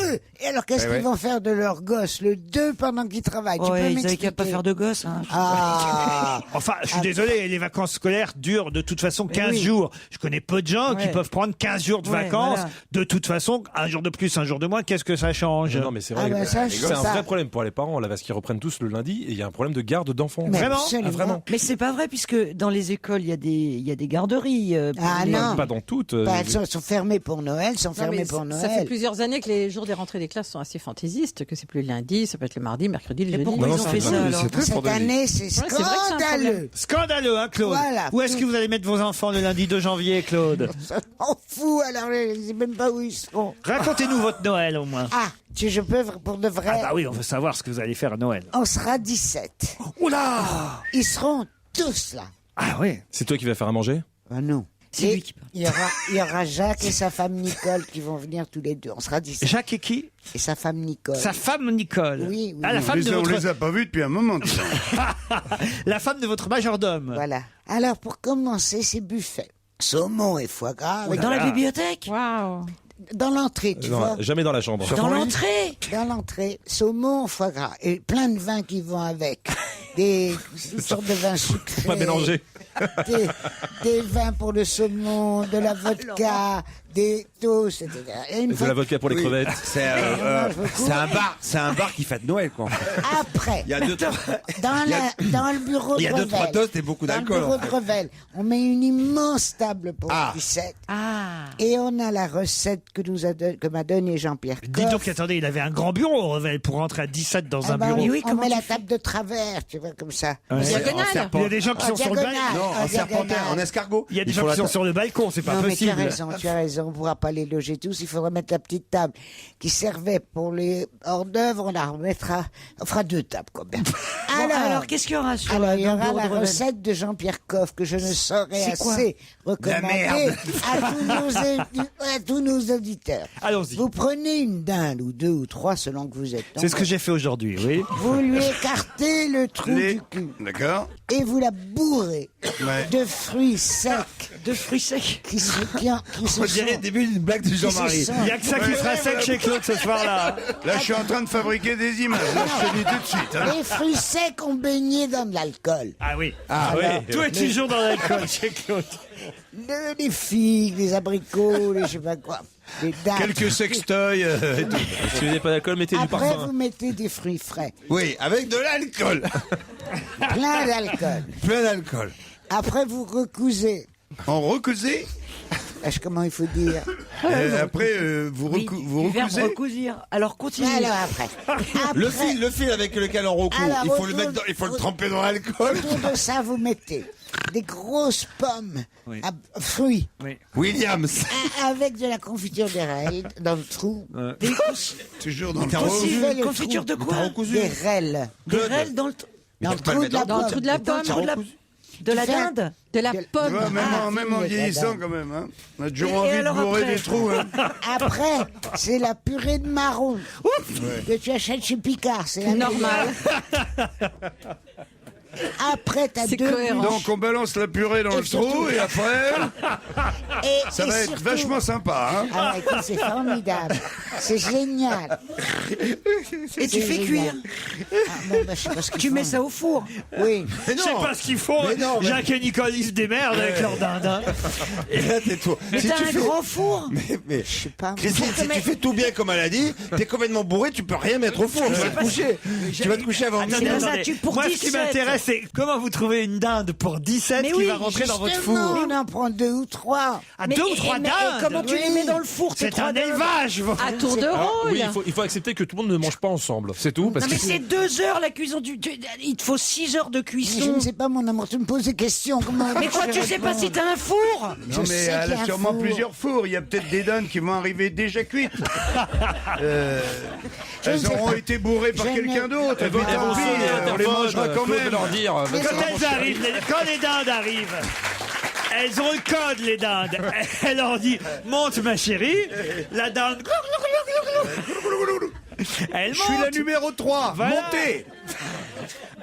Et alors, qu'est-ce qu'ils vont faire de leurs gosses le 2 pendant qu'ils travaillent? Tu peux Ouais, ils avaient m'expliquer? qu'à pas faire de gosses. Hein. Ah. Enfin, je suis désolé, les vacances scolaires durent de toute façon 15 oui. jours. Je connais peu de gens qui Ouais. peuvent prendre 15 jours de Ouais, vacances. voilà. De toute façon, un jour de plus, un jour de moins, qu'est-ce que ça change? Non, mais c'est Ah vrai. ben ça, je c'est sais un pas. vrai problème pour les parents, là, parce qu'ils reprennent tous le lundi et il y a un problème de garde d'enfants. Mais Vraiment? absolument. Ah, vraiment. Mais c'est pas vrai puisque dans les écoles il y a des garderies. Pour Ah les- non. Pas dans toutes. Bah, elles sont fermées pour Noël, sont Non, fermées mais pour ça Noël. fait plusieurs années que les jours des rentrées des classes sont assez fantaisistes, que c'est plus le lundi, ça peut être le mardi, mercredi, le Et jeudi. pourquoi ils ont fait ça alors Cette année, c'est c'est vrai que c'est un scandaleux. Scandaleux, hein, Claude? Voilà. Où est-ce que vous allez mettre vos enfants le lundi 2 janvier, Claude? On fout, alors je sais même pas où ils seront. Racontez-nous votre Noël, au moins. Ah, je peux pour de vrai. Ah bah oui, on veut savoir ce que vous allez faire à Noël. On sera 17. Oula! Ils seront tous là. Ah oui. C'est toi qui vas faire à manger? Ah non. C'est Et lui qui parle. il y aura Jacques et sa femme Nicole qui vont venir tous les deux. On sera 17. Jacques et qui? Et sa femme Nicole. Sa femme Nicole. Oui, oui. Ah, la femme de On votre... les a pas vus depuis un moment. dis donc. la femme de votre majordome. Voilà. Alors, pour commencer, c'est buffet. Saumon et foie gras. avec- Dans la bibliothèque. Waouh. Dans l'entrée, tu vois. Jamais dans la chambre. Dans l'entrée. Dans l'entrée, saumon, foie gras. Et plein de vins qui vont avec. Toutes sortes de vins sucrés. Pas mélanger. Des vins pour le saumon, de la vodka, des toasts, etc. Et une De fois la vodka pour les Oui. crevettes. C'est c'est un bar qui fête Noël, quoi. après, Il y a deux, dans le bureau il y a de deux, trois Revel, toasts et beaucoup dans le d'alcool. bureau en de fait. Revel, on met une immense table pour Ah. 17. Ah. Et on a la recette que m'a donnée Jean-Pierre Dites Coff. donc, attendez, il avait un grand bureau, Revel, pour rentrer à 17 dans Ah un bah, bureau. oui, on comment met tu la fais table de travers, tu vois, comme ça. Ouais. Diagonale. Il y a des gens qui En sont sur le diagonale. balcon. Non, en En serpentaire, diagonale. en escargot. Il y a des Il gens faut qui la sont ta- sur le balcon, c'est pas Non, mais tu as possible. raison, tu as raison. on ne pourra pas les loger tous. Il faudra mettre la petite table qui servait pour les hors d'œuvre. On la remettra. On fera 2 tables quand même. Alors, qu'est-ce qu'il y aura sur Alors, il y dans le aura bureau la de Revel recette de Jean-Pierre Coff que je ne saurais C'est quoi assez recommander merde. à tous nos auditeurs. Allons-y. Vous prenez une dinde ou 2 ou 3 selon que vous êtes. C'est ce que j'ai fait aujourd'hui, oui. Vous lui écartez le trou du cul D'accord. et vous la bourrez Ouais. de fruits secs. De fruits secs. Qui se On dirait le début d'une blague de Jean-Marie. Il n'y a que ça qui sera sec chez Claude ce soir-là. Là, je suis en train de fabriquer des images. Là, je te dis tout de suite. Hein. Les fruits secs ont baigné dans de l'alcool. Ah oui. Ah oui. oui. Tout est toujours dans l'alcool chez Claude. Les figues, les abricots, les je sais pas quoi. Les dattes. Quelques sextoys. Et tout. Si vous n'avez pas d'alcool, mettez du Après, parfum. vous mettez des fruits frais. Oui, avec de l'alcool. Plein d'alcool. Plein d'alcool. Après, vous recousez. En recousez. Comment il faut dire Après, vous, Oui, vous du verbe recousez. recousir. Alors, continue. Alors après. Le Après, fil avec lequel on recoue, Alors, il faut le autour mettre de- il faut le tremper dans l'alcool. autour de ça, vous mettez des grosses pommes, Oui. fruits, Williams. avec de la confiture d'érable dans le trou. Toujours dans le Confiture de quoi D'érable. Des rêles dans le Dans le trou de la Dans le trou de la pomme. pomme. de la dinde. De la Tu pomme. vois, même en oui, vieillissant, madame. quand même. Hein. On a toujours Et envie de alors bourrer après des trous. Hein. Après, c'est la purée de marron que tu achètes chez Picard. C'est la Normal. Après, t'as C'est 2 cohérent. Donc, on balance la purée dans Et le trou surtout- et après, ça va être surtout- vachement sympa. Hein. Ah, écoute, c'est formidable. C'est génial. Et tu fais cuire. Bon, bah, je sais pas ce qu'ils Tu mets font. ça au four. Oui. Mais Je sais pas ce qu'ils font. Mais non, mais- Jacques et Nicole, ils se démerdent avec leur dinde. hein. Et là, t'es toi. Mais t'as un grand four. Mais, Je sais pas. Christine, si tu fais tout bien comme elle a dit, t'es complètement bourré, tu peux rien mettre au four. Tu vas te coucher. Tu vas te coucher avant Attendez, minuit. ça, attendez. tu- pour Moi, ce 17. qui m'intéresse, c'est comment vous trouvez une dinde pour 17 Mais qui oui, va rentrer dans votre Justement, four. on en prend 2 ou 3. À 2 ou 3 et dindes. comment tu les Oui. mets dans le four tes C'est trois un dindes élevage. vous. À tour de Alors, rôle. oui, il faut accepter que tout le monde ne mange pas ensemble. C'est tout. Parce Non mais que c'est 2 heures la cuisson il te faut 6 heures de Je cuisson. ne sais pas, mon amour, tu me poses des questions. Comment Mais quoi, tu sais pas si t'as un four? Non, Je mais sais elle qu'il y a a un sûrement four. plusieurs fours. Il y a peut-être des dindes qui vont arriver déjà cuites. Je ne Elles sais auront pas. été bourrées par Je ne- quelqu'un d'autre. Et elles puis vont tant pis, sonner à on les mangera quand Claude même. leur dire. Quand elles arrivent, quand les dindes arrivent, elles ont le code, les dindes. Elle leur dit, monte ma chérie. La dinde, elle Je suis la monte. numéro 3. Voilà. Montez.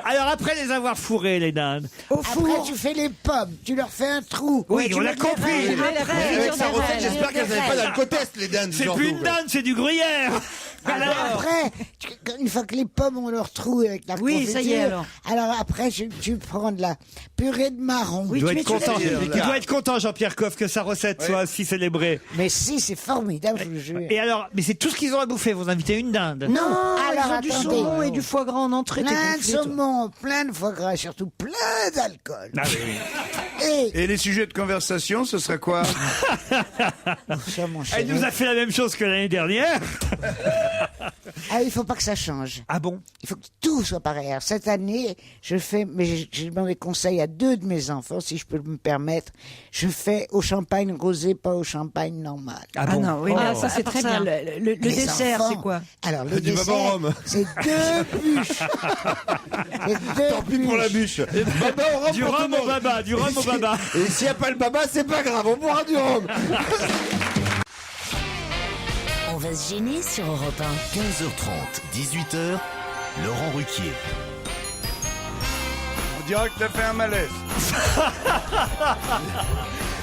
Alors après les avoir fourrées, les dindes. Au Après, four. tu fais les pommes, tu leur fais un trou. Oui, Tu on mets l'a des compris. rênes. Avec sa recette, j'espère qu'elles n'avaient pas d'alcotest, les dindes. C'est surtout, plus une quoi. dinde, c'est du gruyère. Alors, Après, une fois que les pommes ont leur trou avec la Oui, confiture, ça y est, alors. après, tu prends de la purée de marron. il doit mais être tu content. l'as Il doit être content, Jean-Pierre Coff, que sa recette soit si célébrée. Mais si, c'est formidable, je vous jure. Et alors, mais c'est tout ce qu'ils ont à bouffer. Vous invitez une dinde. Non, Alors, ils ont du attendez. saumon et du foie gras en entrée. t'es Plein de gonflé, toi. saumon, plein de foie gras, et surtout plein d'alcool. Ah oui, oui. Et Et les sujets de conversation, ce serait quoi? ça, mon Elle nous chéri. a fait la même chose que l'année dernière. Ah, il faut pas que ça change. Ah bon? Il faut que tout soit pareil. Alors, cette année, je fais, mais j'ai demandé conseil à 2 de mes enfants, si je peux me permettre. Je fais au champagne rosé, pas au champagne normal. Ah Ah bon? non, oui, Ah, mais ça, c'est à part très ça, bien. Le Les dessert, enfants. c'est quoi? Alors, le Du baba dessert, au rhum. c'est 2 bûches. C'est 2 Tant pis pour la bûche. Baba au rhum Du pour tout rhum le au monde. baba, du rhum au baba. Et s'il n'y a pas le baba, c'est pas grave, on boira du rhum. On va se gêner sur Europe 1. 15h30, 18h, Laurent Ruquier. On dirait que t'as fait un malaise.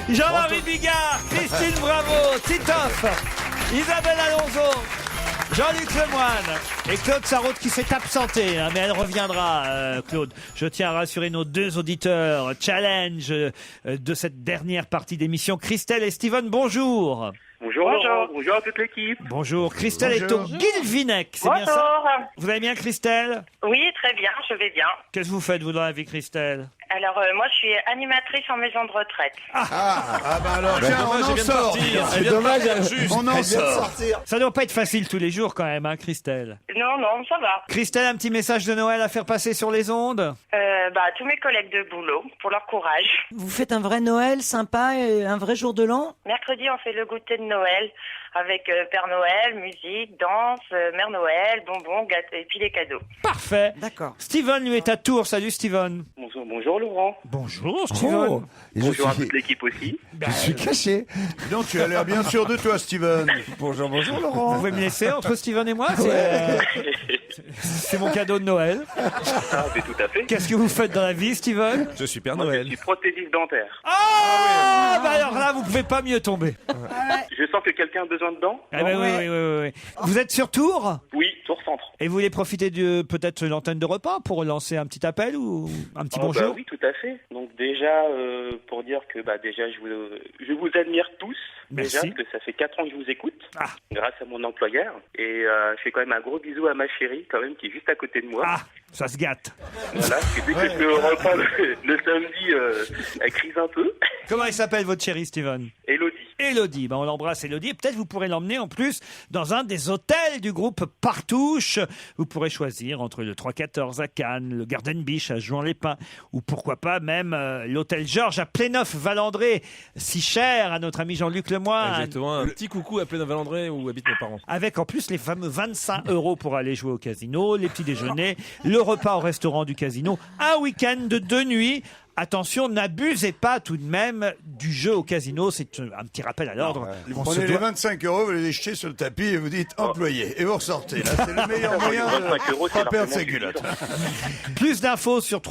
Jean-Marie Bigard, Christine Bravo, Titoff, Isabelle Alonso, Jean-Luc Lemoyne et Claude Sarraute qui s'est absenté, hein, mais elle reviendra, Claude. Je tiens à rassurer nos 2 auditeurs. Challenge de cette dernière partie d'émission. Christelle et Steven, bonjour. Bonjour. bonjour à toute l'équipe. Bonjour, Christelle est au Guilvinec, c'est bien ça? Bonjour. Vous allez bien, Christelle? Oui, très bien, je vais bien. Qu'est-ce que vous faites, vous, dans la vie, Christelle? Alors, moi, je suis animatrice en maison de retraite. bah alors, Bah, tiens, dommage, on elle en vient de sort. partir. C'est Elle vient de dommage, partir, juste. on en Elle vient de sort. sortir. Ça doit pas être facile tous les jours, quand même, hein, Christelle? Non, non, ça va. Christelle, un petit message de Noël à faire passer sur les ondes? Tous mes collègues de boulot, pour leur courage. Vous faites un vrai Noël sympa, et un vrai jour de l'an? Mercredi, on fait le goûter de Noël avec Père Noël, musique, danse, Mère Noël, bonbons, gâteaux et puis les cadeaux. Parfait. D'accord. Steven, lui, est à Tours. Salut, Steven. Bonjour Laurent. Bonjour, Steven. Oh, et je Bonjour à suis, toute l'équipe aussi. je suis caché. Donc tu as l'air bien sûr de toi, Steven. Bonjour, bonjour Vous Laurent. pouvez me laisser entre Steven et moi? C'est mon cadeau de Noël. Ah, mais tout à fait. Qu'est-ce que vous faites dans la vie, Steven? Je suis Père Moi, je Noël. suis prothésiste dentaire. Ah, bah alors là, vous pouvez pas mieux tomber. Je sens que quelqu'un a besoin de dents. Ah bah oui. Vous êtes sur Tours? Oui, Tour Centre. Et vous voulez profiter de peut-être l'antenne de repas pour lancer un petit appel ou un petit Bah bonjour? oui, tout à fait. Donc déjà, pour dire que déjà, je vous admire tous. Merci. Déjà, parce que ça fait 4 ans que je vous écoute, Ah. grâce à mon employeur. Et je fais quand même un gros bisou à ma chérie, quand même, qui est juste à côté de moi. Ah, ça se gâte. Voilà, parce que dès que je le repas le samedi, elle crise un peu. Comment il s'appelle votre chérie, Steven? Elodie. Elodie, on l'embrasse Elodie, et peut-être vous pourrez l'emmener en plus dans un des hôtels du groupe Partouche. Vous pourrez choisir entre le 314 à Cannes, le Garden Beach à Juan-les-Pins, ou pourquoi pas même l'hôtel Georges à Pléneuf-Valandré, si cher à notre ami Jean-Luc Lemoyne. Exactement, un petit coucou à Pléneuf-Valandré où habitent mes parents. Avec en plus les fameux 25 € pour aller jouer au casino, les petits déjeuners, le repas au restaurant du casino, un week-end de 2 nuits. Attention, n'abusez pas tout de même du jeu au casino, c'est un petit rappel à l'ordre. Vous On se prenez les doit- 25 €, vous les jetez sur le tapis et vous dites employé. Et vous ressortez. Là, c'est le meilleur moyen 25 €, de c'est pas perdre largement ses culottes. Plus d'infos sur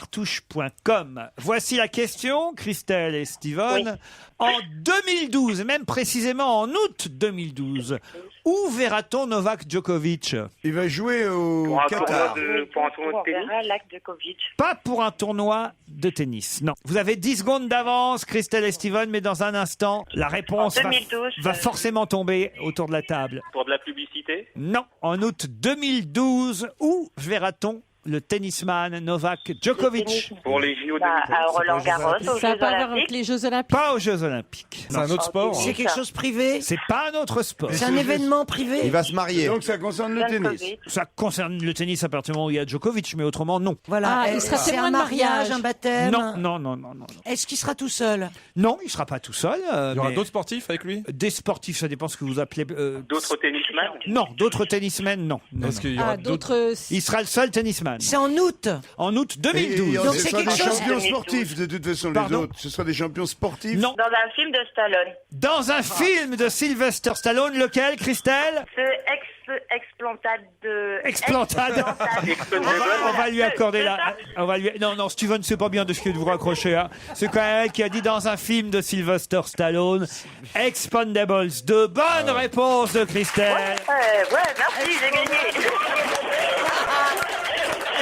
www.groupepartouche.com. Voici la question, Christelle et Steven. En 2012, même précisément en août 2012, où verra-t-on Novak Djokovic? Il va jouer au Pour un Qatar. pour un tournoi de On tennis. verra l'acte de Covid. Pas pour un tournoi de tennis, non. Vous avez 10 secondes d'avance, Christelle et Steven, mais dans un instant, la réponse En 2012, va forcément tomber autour de la table. Pour de la publicité. Non, en août 2012, où verra-t-on le tennisman Novak Djokovic? Pour les JO À Roland Garros, aux Ça Jeux n'a pas à voir avec Olympiques. les Jeux Olympiques. Pas aux Jeux Olympiques. C'est un autre sport. C'est quelque chose privé? C'est pas un autre sport. C'est un événement privé? Il va se marier. Donc ça concerne le tennis. Ça concerne le tennis à partir du moment où il y a Djokovic, mais autrement non. Voilà. Ah, il sera C'est témoin un de mariage, mariage. un baptême? Non. Est-ce qu'il sera tout seul? Non, il sera pas tout seul. Il y aura mais d'autres sportifs avec lui? des sportifs, ça dépend ce que vous appelez. D'autres tennisman. Non, d'autres tennismen, non. Est-ce qu'il y aura Ah, d'autres? d'autres. Il sera le seul tennisman. C'est en août. En août Et 2012. Donc ce c'est sera quelque des chose- champions 2012. sportifs de toute façon, les Pardon autres. Ce sera des champions sportifs. Non. Dans un film de Stallone. Dans un film de Sylvester Stallone, lequel, Christelle? Ce explantade de... Explantade. On va lui accorder la. Non, Steven, c'est pas bien de ce que vous raccrochez. Hein. C'est quand même elle qui a dit dans un film de Sylvester Stallone, Expendables 2. Bonne réponse de Christelle. Merci, j'ai gagné.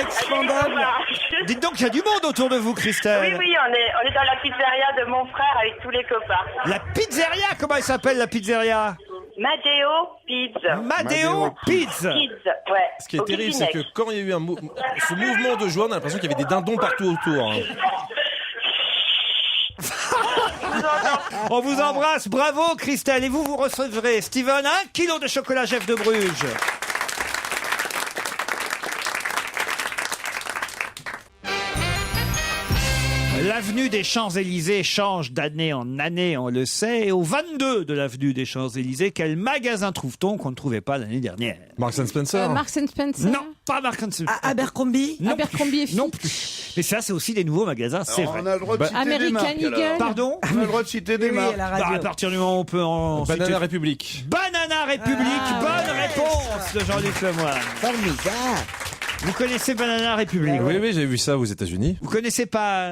Expandable. Dites donc, il y a du monde autour de vous, Christelle. Oui, on est dans la pizzeria de mon frère avec tous les copains. La pizzeria, comment elle s'appelle la pizzeria? Madeo Pizza. Madeo Pizza. Ouais. Ce qui est terrible, c'est que quand il y a eu ce mouvement de joie, on a l'impression qu'il y avait des dindons partout autour. Hein. On vous embrasse, bravo Christelle. Et vous recevrez, Steven, 1 kilo de chocolat Jeff de Bruges. L'avenue des Champs-Élysées change d'année en année, on le sait. Et au 22 de l'avenue des Champs-Élysées, quel magasin trouve-t-on qu'on ne trouvait pas l'année dernière? Marks & Spencer. Marks & Spencer. Non, pas Marks & Spencer. Abercrombie. Non Abercrombie et Fitch. Non plus. Mais ça, c'est aussi des nouveaux magasins, c'est Alors, vrai. on a le droit de citer des American marques. alors. Eagle. Pardon? On a le droit de citer des Oui, marques. à la Bah, radio. à partir du moment où on peut en Banana citer- République. Banana République, bonne réponse de Jean-Luc Lemoyne. Formidable. Vous connaissez Banana Republic? Oui, oui, j'ai vu ça aux États-Unis. Vous connaissez pas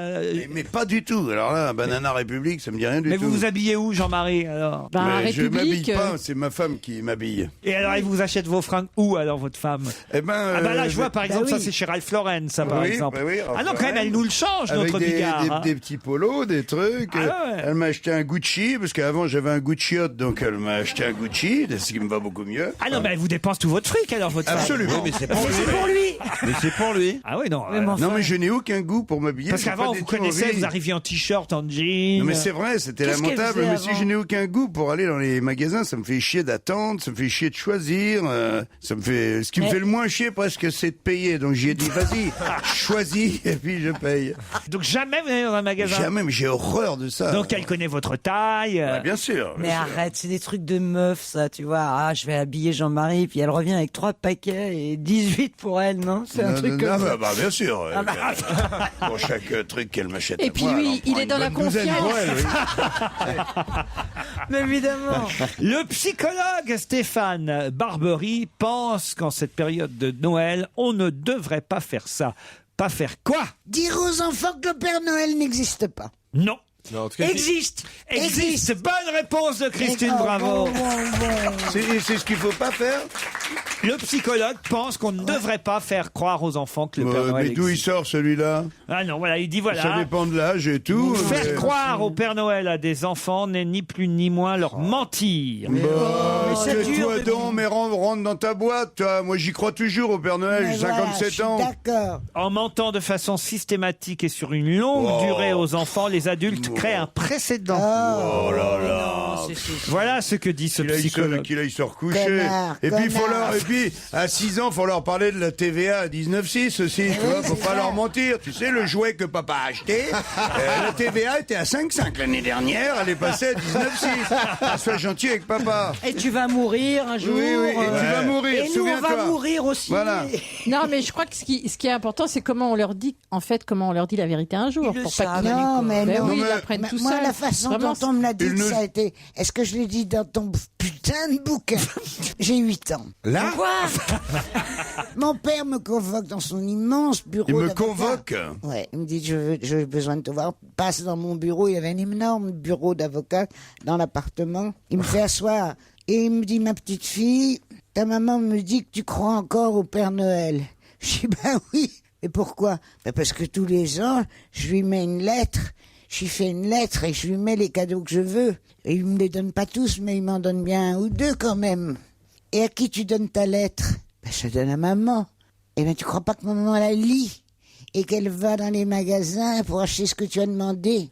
Mais pas du tout. Alors là, Banana Republic, ça me dit rien du Mais tout. vous vous habillez où, Jean-Marie, alors? Mais je m'habille pas, c'est ma femme qui m'habille. Et alors, il vous achète vos fringues où, alors, votre femme? Eh ben, ah bah là, je vois, par exemple, oui. ça, c'est chez Ralph Lauren, ça, par Oui, exemple. bah oui, ah non, quand même, elle nous le change, avec notre des, Bigard. des petits polos, des trucs. Ah ouais. Elle m'a acheté un Gucci, parce qu'avant j'avais un Gucci Hot, donc elle m'a acheté un Gucci, ce qui me va beaucoup mieux. Ah non, mais elle vous dépense tout votre fric, alors, votre femme. Absolument. Mais c'est pour lui. C'est pour lui. Mais c'est pour lui. Ah oui, non. Non, mais je n'ai aucun goût pour m'habiller. Parce j'ai qu'avant, pas vous du tout connaissez, envie. vous arriviez en t-shirt, en jean. Non mais c'est vrai, c'était Qu'est-ce qu'elle lamentable. faisait Mais si avant je n'ai aucun goût pour aller dans les magasins, ça me fait chier d'attendre, ça me fait chier de choisir. Ça me fait. Ce qui me fait le moins chier presque, c'est de payer. Donc j'y ai dit, vas-y, choisis et puis je paye. Donc jamais vous allez dans un magasin? Jamais, mais j'ai horreur de ça. Donc elle connaît votre taille. Bien sûr. Mais arrête, c'est des trucs de meuf, ça, tu vois. Ah, je vais habiller Jean-Marie, puis elle revient avec 3 paquets et 18 pour elle, non? C'est un truc comme ça. Bien sûr. Pour chaque truc qu'elle m'achète. Et à puis moi, lui, elle en il prend est une dans la bonne douzaine confiance. pour elle, oui. Mais évidemment. Le psychologue Stéphane Barbery pense qu'en cette période de Noël, on ne devrait pas faire ça. Pas faire quoi? Dire aux enfants que le Père Noël n'existe pas. Non. Non, en tout cas, Existe. Existe. Bonne réponse de Christine Bravo. C'est ce qu'il faut pas faire. Le psychologue pense qu'on ne devrait pas faire croire aux enfants que le Père Noël Mais d'où il existe. sort celui-là? Ah non, voilà, il dit voilà. Ça dépend de l'âge et tout. Faire mais- croire au Père Noël à des enfants n'est ni plus ni moins leur mentir. Toi donc, mais rentre dans ta boîte, toi. Moi, j'y crois toujours au Père Noël, Mais j'ai voilà, 57 je suis ans. D'accord. En mentant de façon systématique et sur une longue durée aux enfants, les adultes créent un précédent. Oh là là. Voilà ce que dit ce Qu'il aille psychologue. se recoucher. Connard, Et puis, connard. et puis, à 6 ans, faut leur parler de la TVA à 19,6 aussi. Tu vois, faut pas leur mentir. Tu sais, le jouet que papa a acheté, la TVA était à 5,5 l'année dernière. Elle est passée à 19,6. Sois gentil avec papa. Et tu vas mourir un jour. Oui, et tu vas mourir, Et nous, on va souviens-toi. mourir aussi. Voilà. Non, mais je crois que ce qui est important, c'est comment on leur dit, comment on leur dit la vérité un jour. Ils le Pour pas savent. qu'ils- Non, mais Ben non. oui, mais- ils apprennent tout Moi, ça. la façon dont on me l'a dit, Il ne- ça a été. Est-ce que je l'ai dit dans ton putain de bouquin? J'ai 8 ans. Là, Quoi? Mon père me convoque dans son immense bureau. il me d'avocat. convoque. Ouais, il me dit j'ai besoin de te voir. Passe dans mon bureau. Il y avait un énorme bureau d'avocat dans l'appartement. Il me fait asseoir et il me dit ma petite fille, ta maman me dit que tu crois encore au Père Noël. Je dis ben oui. Et pourquoi? Ben parce que tous les ans je lui mets une lettre. Je lui fais une lettre et je lui mets les cadeaux que je veux. Et il me les donne pas tous, mais il m'en donne bien un ou deux quand même. Et à qui tu donnes ta lettre? Ben, je la donne à maman. Eh ben, tu crois pas que maman la lit et qu'elle va dans les magasins pour acheter ce que tu as demandé?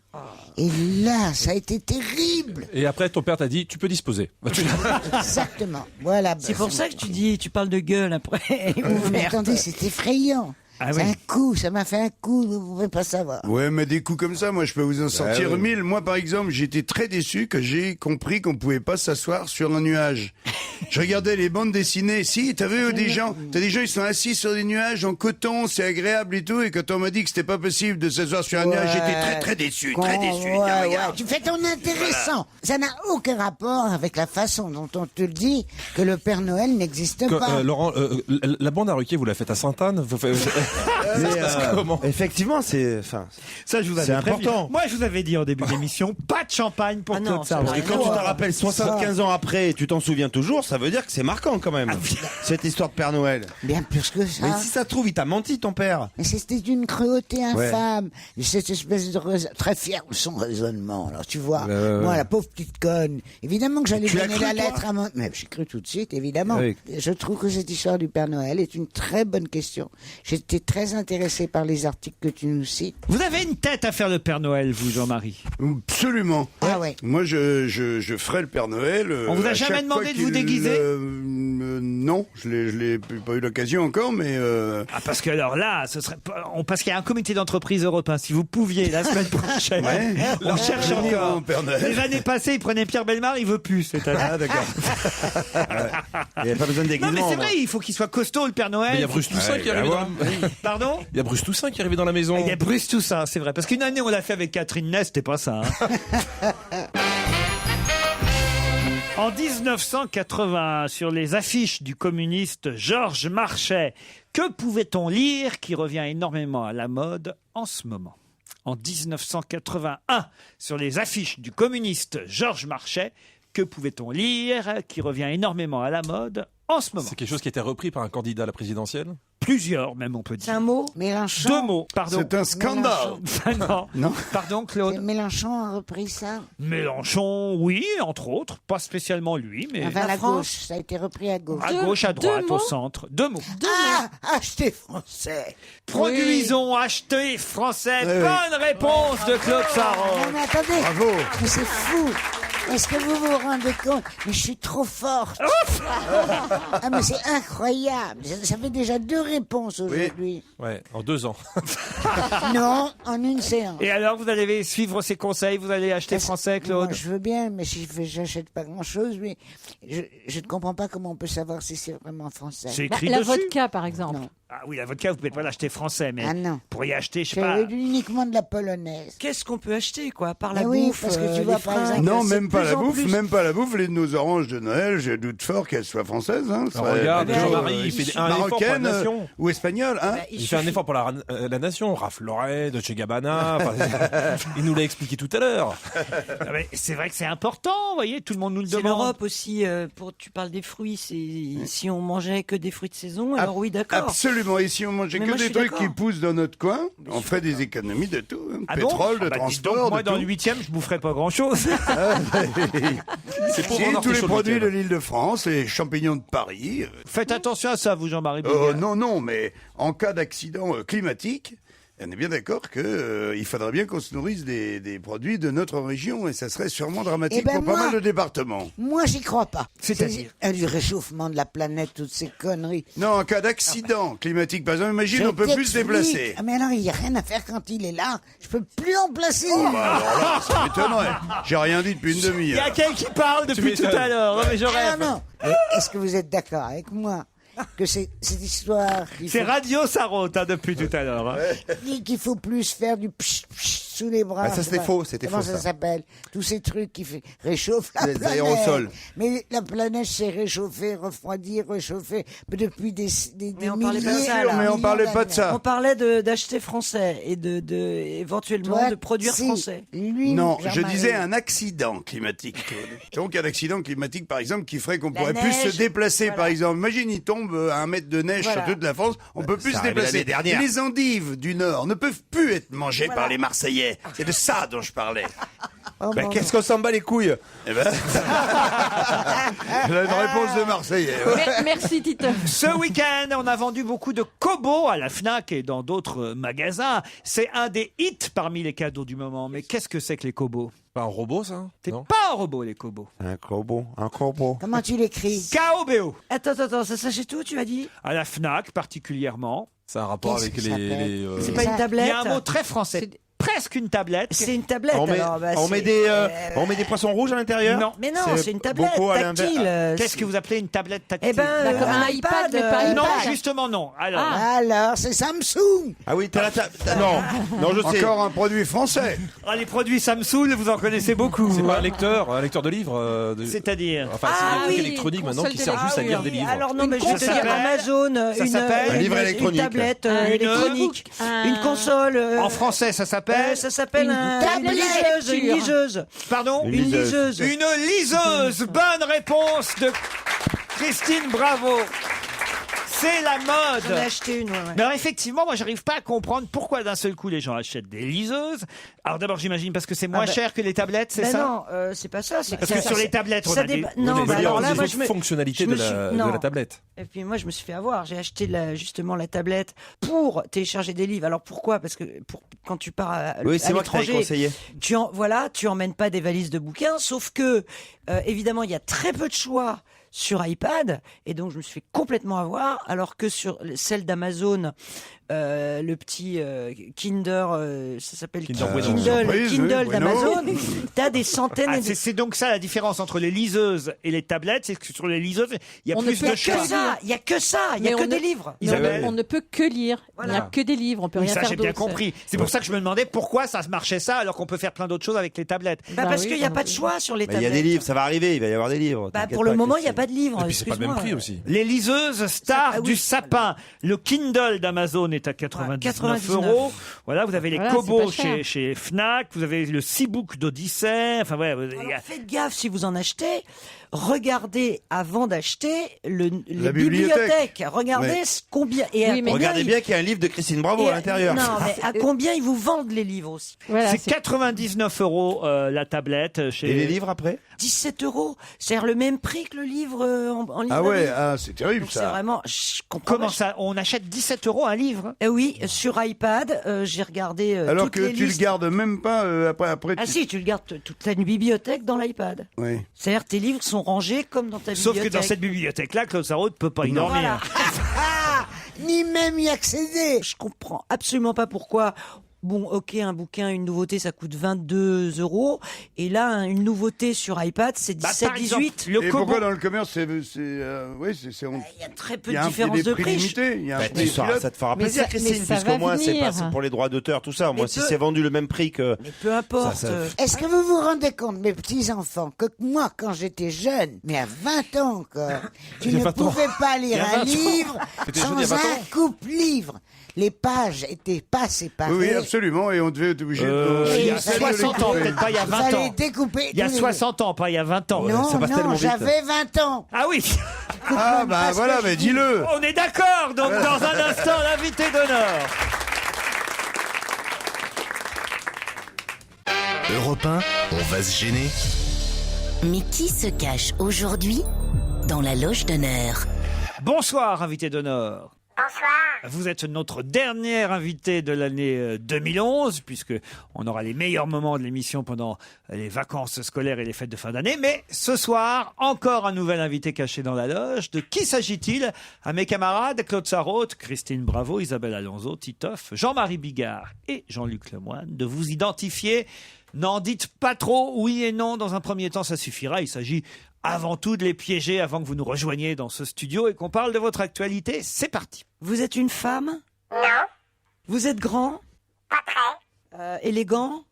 Et là, ça a été terrible. Et après, ton père t'a dit, tu peux disposer. Exactement. Voilà. C'est pour ça que tu parles de gueule après. Mais attendez, c'est effrayant. Ah C'est oui. un coup, ça m'a fait un coup, vous pouvez pas savoir. Ouais, mais des coups comme ça, moi, je peux vous en sortir 1000. Moi, par exemple, j'étais très déçu que j'ai compris qu'on pouvait pas s'asseoir sur un nuage. Je regardais les bandes dessinées. Si, t'as vu des gens, ils sont assis sur des nuages en coton, c'est agréable et tout. Et quand on m'a dit que c'était pas possible de s'asseoir sur un nuage, j'étais très très déçu, très déçu. Tiens, Ouais, regarde. ouais, tu fais ton intéressant. Ça n'a aucun rapport avec la façon dont on te le dit que le Père Noël n'existe pas. Laurent, la bande à Ruquier, vous la faites à Sainte-Anne Effectivement, c'est Ça, je vous avais prévenu. important. Moi, je vous avais dit en début d'émission, pas de champagne pour Ah non, Claude Sarraute. Parce que quand tu te rappelles 75 ans après, tu t'en souviens toujours, ça veut dire que c'est marquant quand même. Cette histoire de Père Noël. Bien plus que ça. Mais si ça se trouve, il t'a menti ton père. Mais c'était une cruauté infâme. Cette espèce de très fier de son raisonnement. Alors tu vois, moi la pauvre petite conne. Évidemment que j'allais Tu l'as donner cru, la toi lettre à mon. Mais j'ai cru tout de suite, évidemment. Oui. Je trouve que cette histoire du Père Noël est une très bonne question. J'étais très intéressé par les articles que tu nous cites. Vous avez une tête à faire le Père Noël, vous, Jean-Marie. Absolument. Ah ouais. Moi, je ferai le Père Noël. On vous a à jamais chaque demandé fois de vous qu'il, déguiser non, je l'ai pas eu l'occasion encore, mais. Ah, parce que alors là, ce serait pas- parce qu'il y a un comité d'entreprise européen. Si vous pouviez la semaine prochaine, Ouais. on cherche venir encore. au Père Noël. Les années passées, il prenait Pierre Bellemare, il veut plus. Ah d'accord. Il n'y a pas besoin de Non, déguisement. mais c'est moi. vrai, il faut qu'il soit costaud le Père Noël. Il y a Bruce Toussaint qui est arrivé dans la... Pardon. Il y a Bruce Toussaint qui est arrivé dans la maison. Il y a Bruce Toussaint, c'est vrai. Parce qu'une année, on l'a fait avec Catherine Ness, c'était pas ça. Hein. En 1981, sur les affiches du communiste Georges Marchais, que pouvait-on lire qui revient énormément à la mode en ce moment ? En 1981, sur les affiches du communiste Georges Marchais, que pouvait-on lire qui revient énormément à la mode en ce moment ? C'est quelque chose qui a été repris par un candidat à la présidentielle. Plusieurs, même, on peut dire. C'est un mot ? Mélenchon. 2 mots, pardon. C'est un scandale. non. Non. Pardon, Claude. Mélenchon a repris ça. Mélenchon, oui, entre autres. Pas spécialement lui, mais... Enfin, la gauche, ça a été repris à gauche. À gauche, à droite, au centre. 2 mots. Acheter français. Produisons, achetez français. Bonne réponse de Claude Sarraud. Non, mais attendez. Bravo. Mais c'est fou. Est-ce que vous vous rendez compte? Mais je suis trop forte. Ah, mais c'est incroyable. Ça fait déjà 2 réponses aujourd'hui. Ouais, en 2 ans. Non, en une séance. Et alors, vous allez suivre ses conseils, vous allez acheter français, Claude? Moi, je veux bien, mais si j'achète pas grand-chose, mais je ne comprends pas comment on peut savoir si c'est vraiment français. C'est écrit La dessus. vodka, par exemple. Ah oui, la vodka, vous pouvez pas l'acheter français, mais vous pourriez acheter, je sais C'est pas... uniquement de la polonaise. Qu'est-ce qu'on peut acheter, quoi, par la Mais oui, bouffe, parce que tu les vois, par fringues, exemple, Non, c'est même de pas plus la en bouffe, plus. même pas la bouffe. Les oranges de Noël, je doute fort qu'elles soient françaises. Hein. Ça serait Regarde, plutôt, Jean-Marie, il fait un effort pour la marocaine nation. ou espagnole. Hein. Il fait un effort pour la nation. Ralph Lauren, Dolce Gabbana. Il nous l'a expliqué tout à l'heure. Ah, mais c'est vrai que c'est important, vous voyez, tout le monde nous le C'est demande. l'Europe aussi, tu parles des fruits, si on mangeait que des fruits de saison, alors oui, d'accord. Absolument. Et si on mangeait Mais que moi, je des suis trucs d'accord. qui poussent dans notre coin, on ferait des économies de tout. Hein. Ah bon Pétrole, de Ah bah, dis transport, donc, moi, de dans tout. le 8e, je boufferais pas grand-chose. C'est pour Si, rendre tous les chaud le produits week-end. de l'Île-de-France, les champignons de Paris. Faites attention à ça, vous, Jean-Marie Bigard. Non, mais en cas d'accident climatique, on est bien d'accord que il faudrait bien qu'on se nourrisse des produits de notre région et ça serait sûrement dramatique Eh ben, pour pas moi- mal de départements. Moi, j'y crois pas. C'est-à-dire Du réchauffement de la planète, toutes ces conneries. Non, en cas d'accident climatique, par exemple, imagine, on peut plus se déplacer. Ah, mais alors, il n'y a rien à faire quand il est là. Je peux plus en placer. Alors là, ça m'étonnerait. J'ai rien dit depuis une Il y a demi-heure. quelqu'un qui parle depuis tout m'étonnes. à l'heure. Non, mais je Ah, rêve. non. Mais est-ce que vous êtes d'accord avec moi que c'est cette histoire C'est Radio Sarraute, hein, depuis tout à l'heure. Hein. qu'il faut plus faire du psh, psh sous les bras. Ah, ça, c'était je sais faux, pas. c'était Comment faux, ça ça. s'appelle? Tous ces trucs qui réchauffent la Les planète. aérosols. Mais la planète s'est réchauffée, refroidie, réchauffée depuis des Mais on parlait pas de milliers, ça, là. Mais on parlait pas de d'années. ça. On parlait d'acheter français et éventuellement Toi, de produire si. français. Lui, Non, je Jean-Marie. disais un accident climatique, Claude. Donc un accident climatique, par exemple, qui ferait qu'on La pourrait plus neige, se déplacer, voilà. par exemple. Imagine, il tombe à 1 mètre de neige Voilà. sur toute la France, on peut plus ça se arrivait déplacer. l'année dernière. Les endives du Nord ne peuvent plus être mangées par les Marseillais. C'est de ça dont je parlais. Oh, Bah, bon, qu'est-ce qu'on s'en bat les couilles? Eh ben, la réponse de Marseillais. Merci, Tito. Ce week-end, on a vendu beaucoup de Kobo à la Fnac et dans d'autres magasins. C'est un des hits parmi les cadeaux du moment. Mais qu'est-ce que c'est que les Kobo? Pas un robot, ça? C'est Non. pas un robot, les Kobo. Un corbeau, un corbeau. Comment tu l'écris? K-O-B-O. Attends, ça s'achète où, tu m'as dit? À la Fnac, particulièrement. C'est un rapport Qu'est-ce avec que ça s'appelle C'est C'est pas ça. une Il tablette? y a un mot très français. Presque une tablette. C'est une tablette, On met, alors. Bah, on, c'est- met on met des poissons rouges à l'intérieur? Non. Mais non, c'est une tablette beaucoup à tactile. Qu'est-ce que vous appelez une tablette tactile? Eh ben, D'accord, un iPad, mais pas Non, iPad. justement non. Alors, Alors, c'est Samsung. Ah oui, t'as la Non, non, je sais. Encore un produit français. les produits Samsung, vous en connaissez beaucoup. C'est pas un lecteur de livres. C'est-à-dire Enfin, Ah c'est un truc oui, électronique maintenant console qui sert juste à lire des livres. Alors non, mais je Ça vais te dire s'appelle- Amazon, ça s'appelle- Un livre une électronique. tablette Une- électronique, un- une console. En français, ça s'appelle. Ça s'appelle une tablette liseuse, une lecture. liseuse. Pardon. Une Une liseuse. liseuse. Une liseuse. Bonne réponse de Christine Bravo. C'est la mode. J'en ai acheté une, ouais. Mais alors effectivement, moi j'arrive pas à comprendre pourquoi d'un seul coup les gens achètent des liseuses. Alors d'abord j'imagine parce que c'est moins Ah bah- cher que les tablettes, c'est Ben ça? non, c'est pas ça. Parce que sur les tablettes, on a des- Non, On bah va alors dire là, moi les je autres me... fonctionnalités je me de suis- la non. tablette. Et puis moi, je me suis fait avoir. J'ai acheté justement la tablette pour télécharger des livres. Alors pourquoi? Parce que quand tu pars à Oui, c'est moi qui t'avais l'étranger, conseillé. tu emmènes pas des valises de bouquins. Sauf que évidemment, il y a très peu de choix sur iPad, et donc je me suis fait complètement avoir, alors que sur celle d'Amazon, le petit ça s'appelle Kindle d'Amazon, t'as des centaines et des... C'est donc ça la différence entre les liseuses et les tablettes, c'est que sur les liseuses, il y a plus de choix. Il y a que ça, il y a que des livres. Isabelle. On ne peut que lire. Il n'y a que des livres, on peut Oui, rien ça faire j'ai d'autre. bien compris. C'est pour ça que je me demandais pourquoi ça se marchait ça alors qu'on peut faire plein d'autres choses avec les tablettes. Parce qu'il n'y a pas de choix sur les Il y tablettes. a des livres, ça va arriver, il va y avoir des livres. Pour le moment, il n'y a pas de livres. Et puis c'est pas le même prix aussi. Les liseuses stars du sapin. Le Kindle d'Amazon est à 99 €. Voilà, vous avez les Voilà, Kobo c'est pas cher. chez Fnac, vous avez le Seabook d'Odyssée. Enfin ouais, Alors, faites gaffe si vous en achetez. Regardez avant d'acheter les La bibliothèques. Regardez Ouais. combien. Et Regardez bien qu'il y a un livre de Christine Bravo à l'intérieur. Non, mais à combien ils vous vendent les livres aussi? Voilà, c'est 99 € la tablette chez. Et les livres après 17 €. C'est-à-dire le même prix que le livre en livre. Ah ouais, c'est terrible Donc c'est ça. vraiment. Je comprends Comment pas. ça? On achète 17 € un livre? Oui, sur iPad, j'ai regardé. Alors toutes que les tu listes. le gardes même pas après. Ah si, tu le gardes toute la bibliothèque dans l'iPad. Oui. C'est-à-dire tes livres sont rangés comme dans ta Sauf que bibliothèque. dans cette bibliothèque-là, Claude Sarraute ne peut pas y dormir. Ni même y accéder. Je comprends absolument pas pourquoi. Bon, ok, un bouquin, une nouveauté, ça coûte 22 €. Et là, une nouveauté sur iPad, c'est 17, par exemple, 18. le Et Kobo. pourquoi dans le commerce, c'est Il y a très peu il y de a différence des de prix prix. limités. Il y a un prix ça pilote. te fera Mais plaisir, ça- mais Christine, ça puisqu'au va moins c'est venir. pas pour les droits d'auteur, tout ça. Moi, si c'est vendu le même prix que. Mais peu importe. Ça- Est-ce que vous vous rendez compte, mes petits-enfants, que moi, quand j'étais jeune, mais à 20 ans encore, tu Il y a ne 20 ans. pouvais pas Il y lire a 20 un ans. livre C'était jeune il y a sans 20 un ans. coupe-livre. Les pages étaient pas séparées. Oui, absolument. Et on devait être obligé Il y a Et ça, 60 ans, les peut-être pas il y a 20 fallait ans. découper Il y a tous les- 60 ans, pas il y a 20 ans. Non, ça passe non, tellement vite. j'avais 20 ans. Ah oui, Ah, même bah pas ce voilà, que mais je dis. dis-le. on est d'accord. Donc dans un instant, l'invité d'honneur. Europe 1, on va se gêner. Mais qui se cache aujourd'hui dans la loge d'honneur? Bonsoir, invité d'honneur. Bonsoir. Vous êtes notre dernière invitée de l'année 2011, puisque on aura les meilleurs moments de l'émission pendant les vacances scolaires et les fêtes de fin d'année. Mais ce soir, encore un nouvel invité caché dans la loge. De qui s'agit-il? À mes camarades, Claude Sarraute, Christine Bravo, Isabelle Alonso, Titoff, Jean-Marie Bigard et Jean-Luc Lemoyne, de vous identifier. N'en dites pas trop, oui et non. Dans un premier temps, ça suffira. Il s'agit avant tout de les piéger avant que vous nous rejoigniez dans ce studio et qu'on parle de votre actualité. C'est parti. Vous êtes une femme? Non, Vous êtes grand? pas très. Élégant?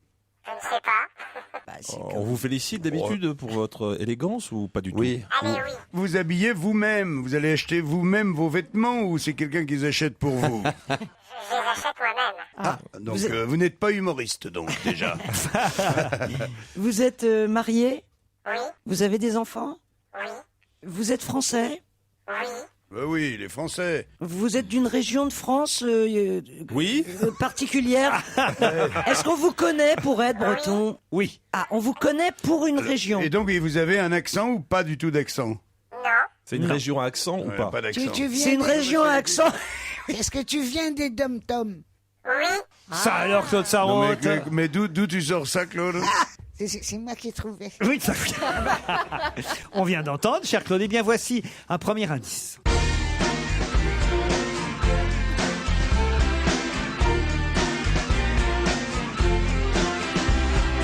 Je ne sais pas. Bah, c'est On vous félicite d'habitude pour votre élégance ou pas du tout? Oui. Allez, oui. Vous habillez vous-même. Vous allez acheter vous-même vos vêtements ou c'est quelqu'un qui les achète pour vous? Je les achète moi-même. Donc Vous êtes- vous n'êtes pas humoriste, donc déjà. Vous êtes marié? Oui, Vous avez des enfants? oui, Vous êtes français? oui. Bah oui, les Français. Vous êtes d'une région de France Oui. particulière? Est-ce qu'on vous connaît pour être breton? Oui. Ah, on vous connaît pour une région. Et donc, vous avez un accent ou pas du tout d'accent? Non, C'est une région à accent ou Ouais, pas? pas d'accent. Tu viens C'est une des- région à accent. Est-ce que tu viens des dom-toms? oui. Ça alors, Claude Non, Sarraute. mais d'où tu sors ça, Claude? C'est moi qui ai trouvé. Oui, ça... On vient d'entendre, cher Claude. Eh bien, voici un premier indice.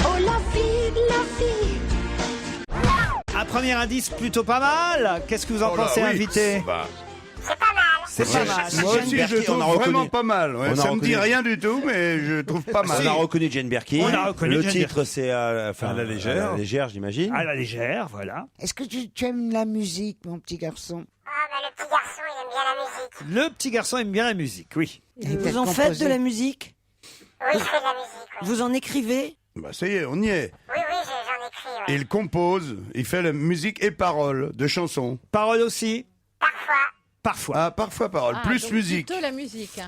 Oh, la fille, la fille. Un premier indice plutôt pas mal. Qu'est-ce que vous en Oh là, pensez, oui. invité? Bah, C'est pas mal. C'est pas mal. moi aussi, Jane je Birkin, trouve on a reconnu. vraiment pas mal. Ouais. On a Ça me reconnu. dit rien du tout, mais je trouve pas mal. On a reconnu Jane Birkin. On a reconnu Le Jane titre, c'est À la légère. À la légère, j'imagine. À la légère, voilà. Est-ce que tu aimes la musique, mon petit garçon? Ah, mais le petit garçon, il aime bien la musique. Le petit garçon aime bien la musique, oui. Vous en faites de la musique? Oui, je fais de la musique, oui. Vous en écrivez? Bah, ça y est, on y est. Oui, oui, j'en écris, oui. Il compose, il fait la musique et paroles de chansons. Parole aussi? Parfois. Parfois. Ah, parfois paroles, Ah, plus donc musique. Plutôt la musique.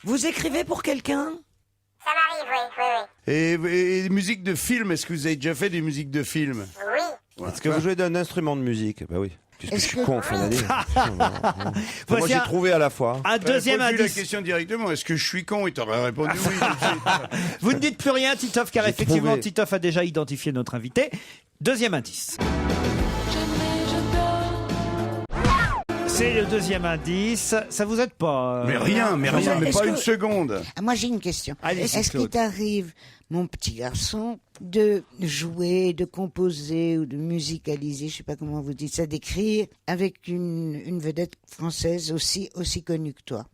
Vous écrivez pour quelqu'un? Ça m'arrive, oui, oui, Et musique de film, est-ce que vous avez déjà fait des musiques de film? oui. Oui. Est-ce que vous jouez d'un instrument de musique? Bah oui. Puisque je Est-ce suis que- con en fin d'année. Moi, Voici j'ai un, trouvé à la fois. un deuxième Pose-lui la indice. question directement. Est-ce que je suis con? Il t'aurait répondu oui. tout de suite. Vous ne dites plus rien, Titoff, car J'ai effectivement, trouvé. Titoff a déjà identifié notre invité. Deuxième indice. J'aimerais, je dors. C'est le deuxième indice. Ça vous aide pas Mais rien, mais Est-ce pas que- une seconde. Ah, moi, j'ai une question. Allez-y, Est-ce qu'il Claude. t'arrive, mon petit garçon, de jouer, de composer ou de musicaliser, je sais pas comment vous dites ça, d'écrire avec une vedette française aussi connue que toi?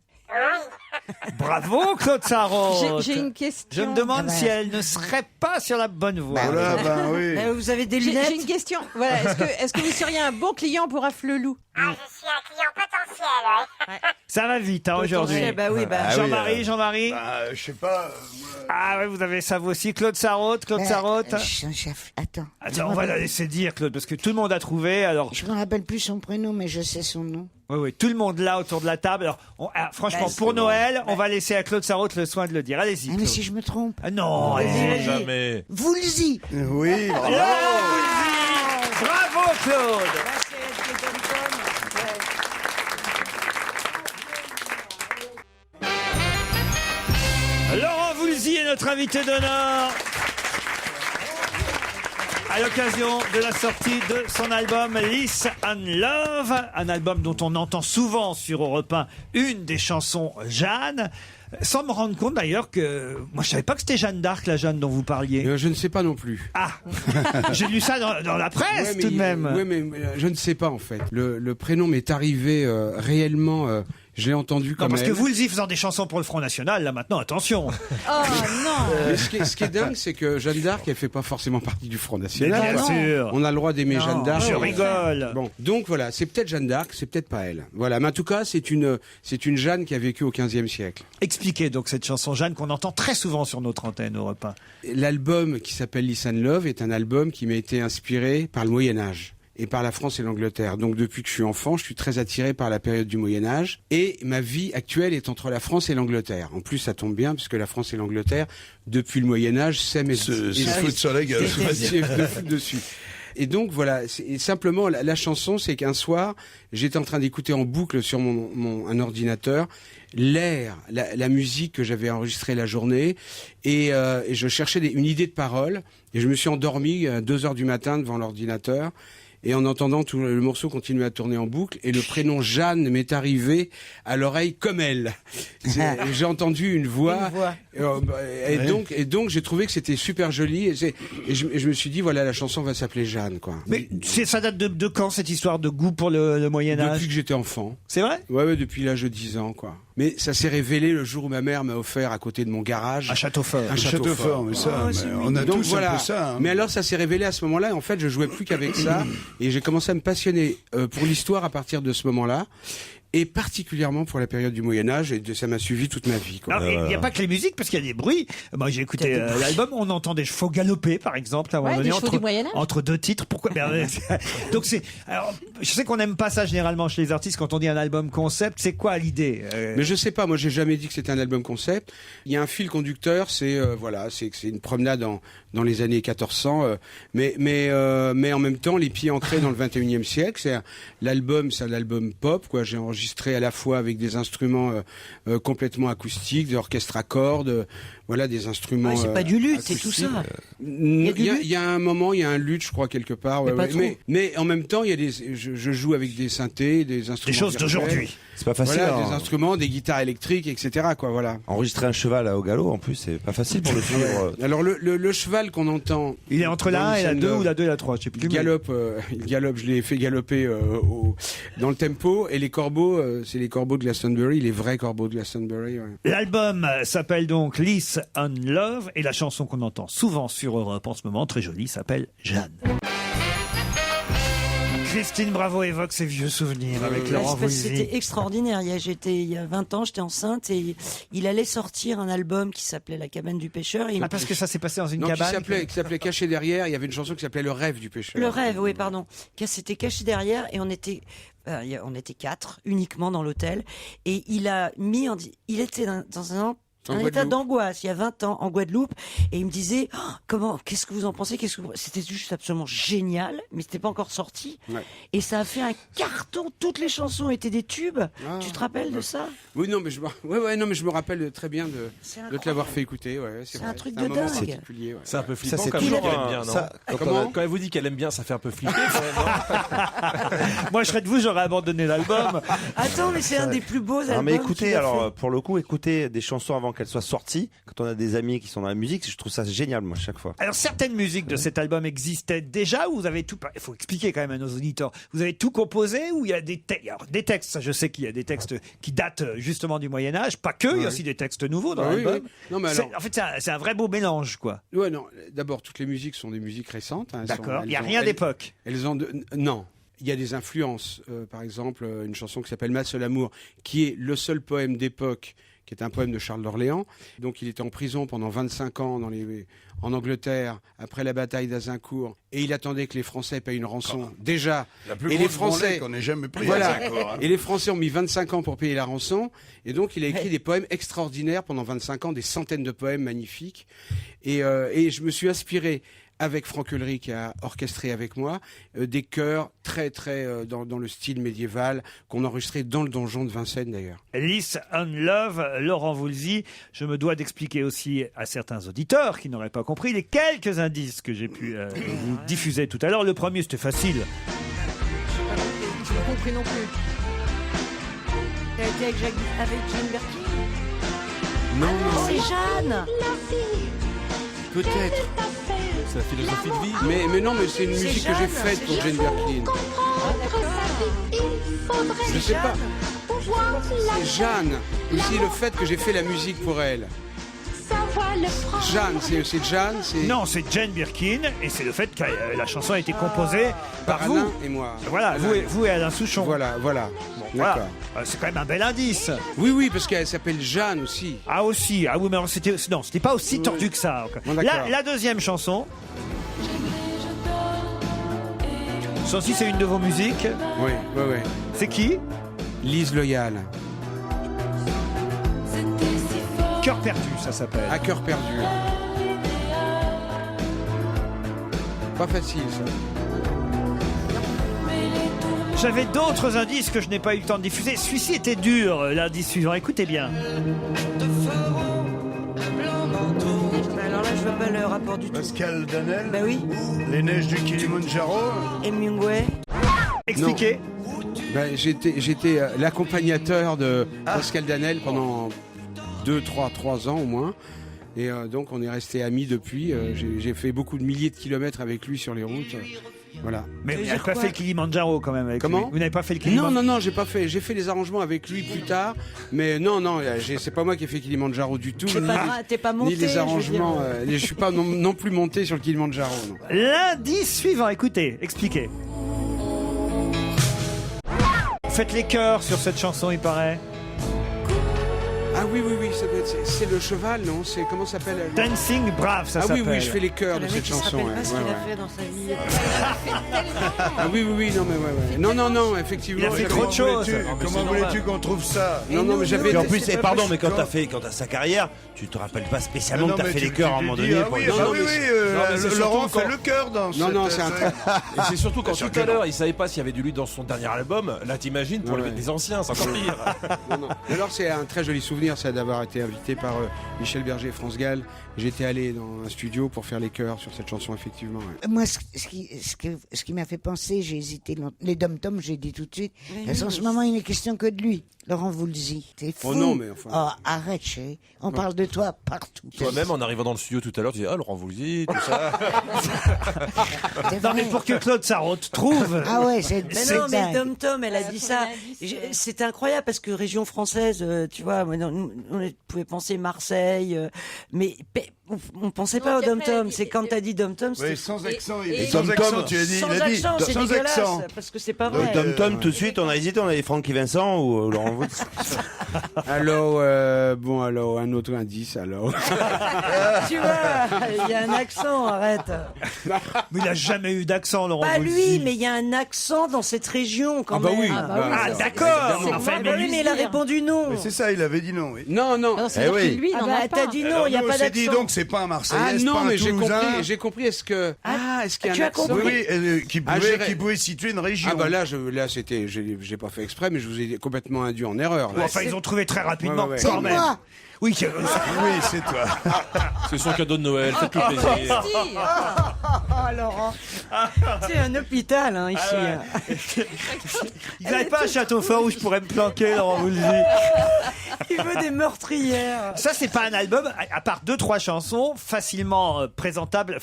Bravo, Claude Sarraute. J'ai une question. Je me demande Ah bah. si elle ne serait pas sur la bonne voie. Bah, Voilà, ben oui. Vous avez des J'ai lunettes? une question. Voilà. Est-ce que vous seriez un bon client pour Afflelou? Ah, je suis un client potentiel, ouais. Ça va vite aujourd'hui. Potentiel, bah oui, bah. Ah oui, Jean-Marie, Jean-Marie. Bah, je sais pas. Ah oui, vous avez ça vous aussi. Claude Sarraute, Claude Ben, Sarraute. chef, attends. Attends, on va la laisser dire, Claude, parce que tout le monde a trouvé. Alors, Je me rappelle plus son prénom, mais je sais son nom. oui, tout le monde là autour de la table. Alors, franchement, Ben, pour c'est Noël, on va laisser à Claude Sarraute le soin de le dire. Allez-y. Ah, mais Claude. si je me trompe. Ah non, allez-y. Jamais. Woolsey. Oui, bravo. Bravo, Claude. Laurent Voulzy est notre invité d'honneur à l'occasion de la sortie de son album Lice and Love, un album dont on entend souvent sur Europe 1 une des chansons Jeanne, sans me rendre compte d'ailleurs que moi je savais pas que c'était Jeanne d'Arc, la Jeanne dont vous parliez. Je ne sais pas non plus. Ah, j'ai lu ça dans la presse tout de même. Oui, mais je ne sais pas en fait. Le prénom m'est arrivé réellement. Je l'ai entendu Non, comme parce que elle. Voulzy faisant des chansons pour le Front National, là maintenant, attention. Oh non. Mais ce qui est dingue, c'est que Jeanne d'Arc, elle fait pas forcément partie du Front Mais National. bien sûr. On a le droit d'aimer Non, Jeanne d'Arc. je rigole. Bon, donc voilà, c'est peut-être Jeanne d'Arc, c'est peut-être pas elle. Voilà, mais en tout cas, c'est une Jeanne qui a vécu au XVe siècle. Expliquez donc cette chanson Jeanne qu'on entend très souvent sur notre antenne Europe 1. L'album qui s'appelle Listen Love est un album qui m'a été inspiré par le Moyen-Âge et par la France et l'Angleterre. Donc depuis que je suis enfant, je suis très attiré par la période du Moyen-Âge et ma vie actuelle est entre la France et l'Angleterre. En plus, ça tombe bien puisque la France et l'Angleterre, depuis le Moyen-Âge, s'aiment et Se foutent sur la gueule. se foutent dessus. Et donc voilà, et simplement la chanson, c'est qu'un soir, j'étais en train d'écouter en boucle sur un ordinateur la musique que j'avais enregistrée la journée, et je cherchais une idée de parole, et je me suis endormi à 2h du matin devant l'ordinateur. Et en entendant tout le morceau continuer à tourner en boucle, et le prénom Jeanne m'est arrivé à l'oreille comme elle. J'ai entendu une voix. Et donc j'ai trouvé que c'était super joli. Et je me suis dit, voilà, la chanson va s'appeler Jeanne, quoi. Mais ça date de quand cette histoire de goût pour le Moyen-Âge? Depuis que j'étais enfant. C'est vrai? Ouais, depuis l'âge de 10 ans, quoi. Mais ça s'est révélé le jour où ma mère m'a offert à côté de mon garage Un château fort. un château fort. mais ça, on a Donc tous voilà. un peu ça. hein. Mais alors ça s'est révélé à ce moment-là. En fait, je jouais plus qu'avec ça, et j'ai commencé à me passionner pour l'histoire à partir de ce moment-là, et particulièrement pour la période du Moyen-Âge, et ça m'a suivi toute ma vie, quoi. Alors, il n'y a pas que les musiques, parce qu'il y a des bruits. Moi, j'ai écouté l'album, on entend des chevaux galoper, par exemple, à un moment donné, des chevaux du Moyen-Âge. entre deux titres. Pourquoi Donc c'est. Alors, je sais qu'on n'aime pas ça généralement chez les artistes quand on dit un album concept. C'est quoi l'idée Mais je sais pas, moi j'ai jamais dit que c'était un album concept. Il y a un fil conducteur, c'est c'est une promenade dans les années 1400, mais en même temps les pieds ancrés dans le 21e siècle. C'est un album pop, quoi. J'ai enregistré à la fois avec des instruments complètement acoustiques, des orchestres à cordes, voilà, des instruments. C'est pas du luth, c'est tout ça. Il y a un moment, il y a un luth, je crois, quelque part. Mais pas trop. Mais en même temps, il y a je joue avec des synthés, des instruments. Des choses virtuels. d'aujourd'hui. C'est pas facile. Voilà, hein. des instruments, des guitares électriques, etc. Quoi, voilà. Enregistrer un cheval au galop, en plus, c'est pas facile pour le suivre. Alors le cheval qu'on entend. Il est entre la 1 et la 2 ou la 2 et la 3, je sais plus. Il galope, je l'ai fait galoper dans le tempo, et les corbeaux, c'est les corbeaux de Glastonbury, les vrais corbeaux de Glastonbury. Ouais. L'album s'appelle donc Lice and Love, et la chanson qu'on entend souvent sur Europe en ce moment, très jolie, s'appelle Jeanne. Christine Bravo évoque ses vieux souvenirs avec Laurent C'est parce que Voulzy. c'était extraordinaire. Il y a 20 ans, j'étais enceinte, et il allait sortir un album qui s'appelait La cabane du pêcheur. Et Parce que ça s'est passé dans une Non, cabane. qui s'appelait Caché derrière. Il y avait une chanson qui s'appelait Le rêve du pêcheur. Le rêve, oui, pardon. C'était caché derrière, et on était 4 uniquement dans l'hôtel. Et il était dans un un état d'angoisse, il y a 20 ans, en Guadeloupe, et il me disait, qu'est-ce que vous en pensez? C'était juste absolument génial, mais c'était pas encore sorti. Ouais. Et ça a fait un carton, toutes les chansons étaient des tubes. Tu te rappelles de ça? Oui, non, mais je me rappelle très bien de te l'avoir fait écouter. Ouais, c'est vrai. un truc C'est de moment dingue. particulier, ouais. C'est un peu flippant c'est quand toujours elle aime bien, non? Quand elle vous dit qu'elle aime bien, ça fait un peu flipper. Moi, je serais de vous, j'aurais abandonné l'album. Attends, mais c'est un des plus beaux albums. Non mais qu'il écoutez, a alors fait. pour le coup, écoutez des chansons avant qu'elles soient sorties. Quand on a des amis qui sont dans la musique, je trouve ça génial, moi, chaque fois. Alors, certaines musiques de cet album existaient déjà, ou vous avez tout... Il faut expliquer quand même à nos auditeurs. Vous avez tout composé, ou il y a des textes, ça, je sais qu'il y a des textes qui datent justement du Moyen-Âge, pas que, il y a aussi des textes nouveaux dans l'album. Oui. Non, mais alors... En fait, c'est un vrai beau mélange, quoi. Ouais, non. D'abord, toutes les musiques sont des musiques récentes. Hein, D'accord. Il n'y a rien d'époque. Non. Il y a des influences. Par exemple, une chanson qui s'appelle Ma seule amour, qui est le seul poème d'époque, qui est un poème de Charles d'Orléans. Donc, il était en prison pendant 25 ans en Angleterre, après la bataille d'Azincourt, et il attendait que les Français payent une rançon. Déjà. La plus et grosse les Français qu'on ait jamais pris. Voilà. Et les Français ont mis 25 ans pour payer la rançon. Et donc, il a écrit des poèmes extraordinaires pendant 25 ans, des centaines de poèmes magnifiques. Et je me suis inspiré avec Franck Ulrich qui a orchestré avec moi des chœurs très dans le style médiéval qu'on a enregistré dans le donjon de Vincennes d'ailleurs. Lys on Love, Laurent Voulzy. Je me dois d'expliquer aussi à certains auditeurs qui n'auraient pas compris les quelques indices que j'ai pu vous diffuser tout à l'heure. Le premier, c'était facile. Je n'ai pas compris non plus. Elle a été avec Jane Birkin. Non, C'est Jeanne. peut-être. C'est la philosophie de vie. Mais non, mais c'est une musique que j'ai faite pour Jane Birkin. Je sais pas. C'est Jeanne. Aussi le fait que j'ai fait la musique pour elle. Jeanne, c'est Jeanne. Non, c'est Jane Birkin, et c'est le fait que la chanson a été composée par vous. Alain et moi. Voilà, vous et Alain Souchon. Voilà. Voilà. D'accord. C'est quand même un bel indice. Oui, parce qu'elle s'appelle Jeanne aussi. Ah aussi. Ah oui, mais alors c'était pas aussi tordu que ça. Bon, La deuxième chanson. Ceci, c'est une de vos musiques. Oui. C'est qui? Lise Loyal. Cœur perdu, ça s'appelle. À cœur perdu. Pas facile, ça. J'avais d'autres indices que je n'ai pas eu le temps de diffuser. Celui-ci était dur, l'indice suivant. Écoutez bien. Alors là, je vois pas le rapport du tout. Pascal Danel. Bah oui. Les neiges du Kilimanjaro. Hemingway. Expliquez. J'étais l'accompagnateur de Pascal Danel pendant 3 ans au moins. Et donc on est resté amis depuis. J'ai fait beaucoup de milliers de kilomètres avec lui sur les routes. Voilà. Mais vous n'avez pas fait le Kilimandjaro quand même avec Comment lui. Vous n'avez pas fait le Kilimandjaro? Non, j'ai pas fait. J'ai fait les arrangements avec lui plus tard. Mais non, c'est pas moi qui ai fait Kilimandjaro du tout. T'es pas monté. Ni les arrangements. Je suis pas non plus monté sur le Kilimandjaro. Non. L'indice suivant, écoutez, expliquez. Faites les chœurs sur cette chanson, il paraît. Ah oui, ça doit être. C'est le cheval, non? C'est comment ça s'appelle? Dancing Brave, ça s'appelle. Ah oui, je fais les chœurs de cette chanson. Il se rappelle pas ce qu'il a fait dans sa vie. Ah oui, non, mais ouais. Non, effectivement. Il a fait trop de choses. Comment voulais-tu qu'on trouve ça? Non, mais j'avais. En plus, mais quand t'as sa carrière, tu te rappelles pas spécialement que t'as fait les chœurs à un moment donné. Oui, Laurent fait le chœur dans Non, c'est un très. Et c'est surtout quand tout à l'heure, il savait pas s'il y avait du lui dans son dernier album. Là, t'imagines, pour les anciens, c'est encore pire. Non. Alors, c'est un très joli souvenir, ça, d'avoir été invité par Michel Berger et France Gall. J'étais allé dans un studio pour faire les chœurs sur cette chanson, effectivement. Ouais. Moi, ce qui m'a fait penser, j'ai hésité longtemps. Les dom-toms, j'ai dit tout de suite. Parce qu'en ce moment, il n'est question que de lui. Laurent Voulzy. T'es fou. Oh non, mais enfin. Oh, arrête, chérie. On parle de toi partout. Toi-même, en arrivant dans le studio tout à l'heure, tu dis, Laurent Voulzy, tout ça. Non, mais pour que Claude Sarraute trouve. Ah ouais, c'est mais Tom Tom, elle a dit ça. C'était incroyable parce que région française, tu vois, on pouvait penser Marseille, mais on pensait pas au dom-tom. C'est quand t'as dit dom-tom. Oui, sans accent. Et Sans accent, tu as dit. Sans Il a dit. accent, c'est Sans dégueulasse. accent. Parce que c'est pas vrai. Tom, tout de suite, on a hésité, on avait Francky Vincent ou Laurent Voulzy. Alors, alors, un autre indice, alors. Tu vois, il y a un accent, arrête. Mais il a jamais eu d'accent, Laurent Pas Voulzy. lui, mais il y a un accent dans cette région quand Ah bah même. oui. Ah, d'accord. Enfin, mais lui, mais il a répondu non. Mais c'est ça, il avait dit non, oui. Non. C'est-à-dire que lui, il Ah n'en bah, a pas. t'as dit non, Alors, il n'y a nous, pas on s'est dit d'accent. donc, c'est pas un Marseillais, Ah c'est non, pas un mais j'ai Toulousain. compris, est-ce qu'il y a tu un as accent? compris. Oui, j'irais- qui pouvait situer une région. Ah bah là, j'ai pas fait exprès, mais je vous ai complètement induit en erreur. là. Enfin, ils ont trouvé très rapidement. Ouais. Quand même. moi. Oui, Oui, c'est toi. C'est son cadeau de Noël, faites-lui plaisir. Oh, Laurent. C'est un hôpital, hein, ici. Ils n'avaient pas un château fort où je pourrais me planquer, Laurent Voulzy. Il veut des meurtrières. Ça, c'est pas un album, à part 2-3 chansons, facilement présentables,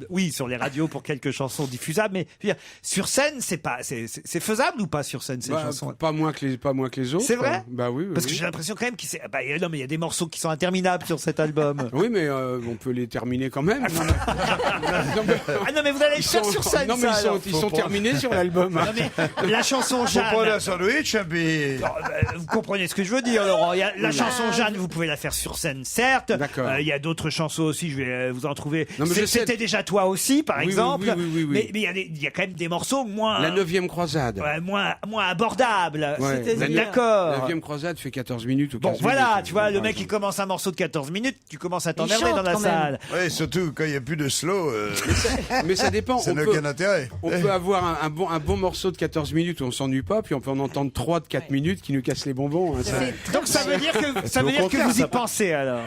oui, sur les radios pour quelques chansons diffusables, mais je veux dire, sur scène, c'est faisable ou pas sur scène, ces chansons? Pas moins que les autres. C'est vrai? Bah oui. Parce que j'ai l'impression quand même non, mais il y a des morceaux qui sont interminables sur cet album. Oui, mais on peut les terminer quand même. Ah non, mais vous allez le faire sur scène, Non, mais ça, alors. ils sont terminés sur l'album. Non, mais la chanson Faut Jeanne. prendre un sandwich, puis... Non, vous comprenez ce que je veux dire, Laurent. Il y a la chanson Jeanne, vous pouvez la faire sur scène, certes. D'accord. Il y a d'autres chansons aussi, je vais vous en trouver. Non, mais je sais- C'était déjà toi aussi, par exemple. oui. Mais il y a quand même des morceaux moins. La 9e croisade. Ouais, moins abordables. Ouais. La D'accord. 9e croisade fait 14 minutes ou 15 Bon, voilà, minutes. tu vois, le Par mec, il exemple. commence un morceau de 14 minutes, tu commences à t'emmerder chante dans la quand même. salle. Ouais, surtout quand il n'y a plus de slow, Mais ça dépend. ça n'a aucun intérêt. On peut avoir un bon morceau de 14 minutes où on s'ennuie pas, puis on peut en entendre 3 de 4 minutes qui nous cassent les bonbons. Hein, ça. Donc ça veut dire que vous y pensez alors.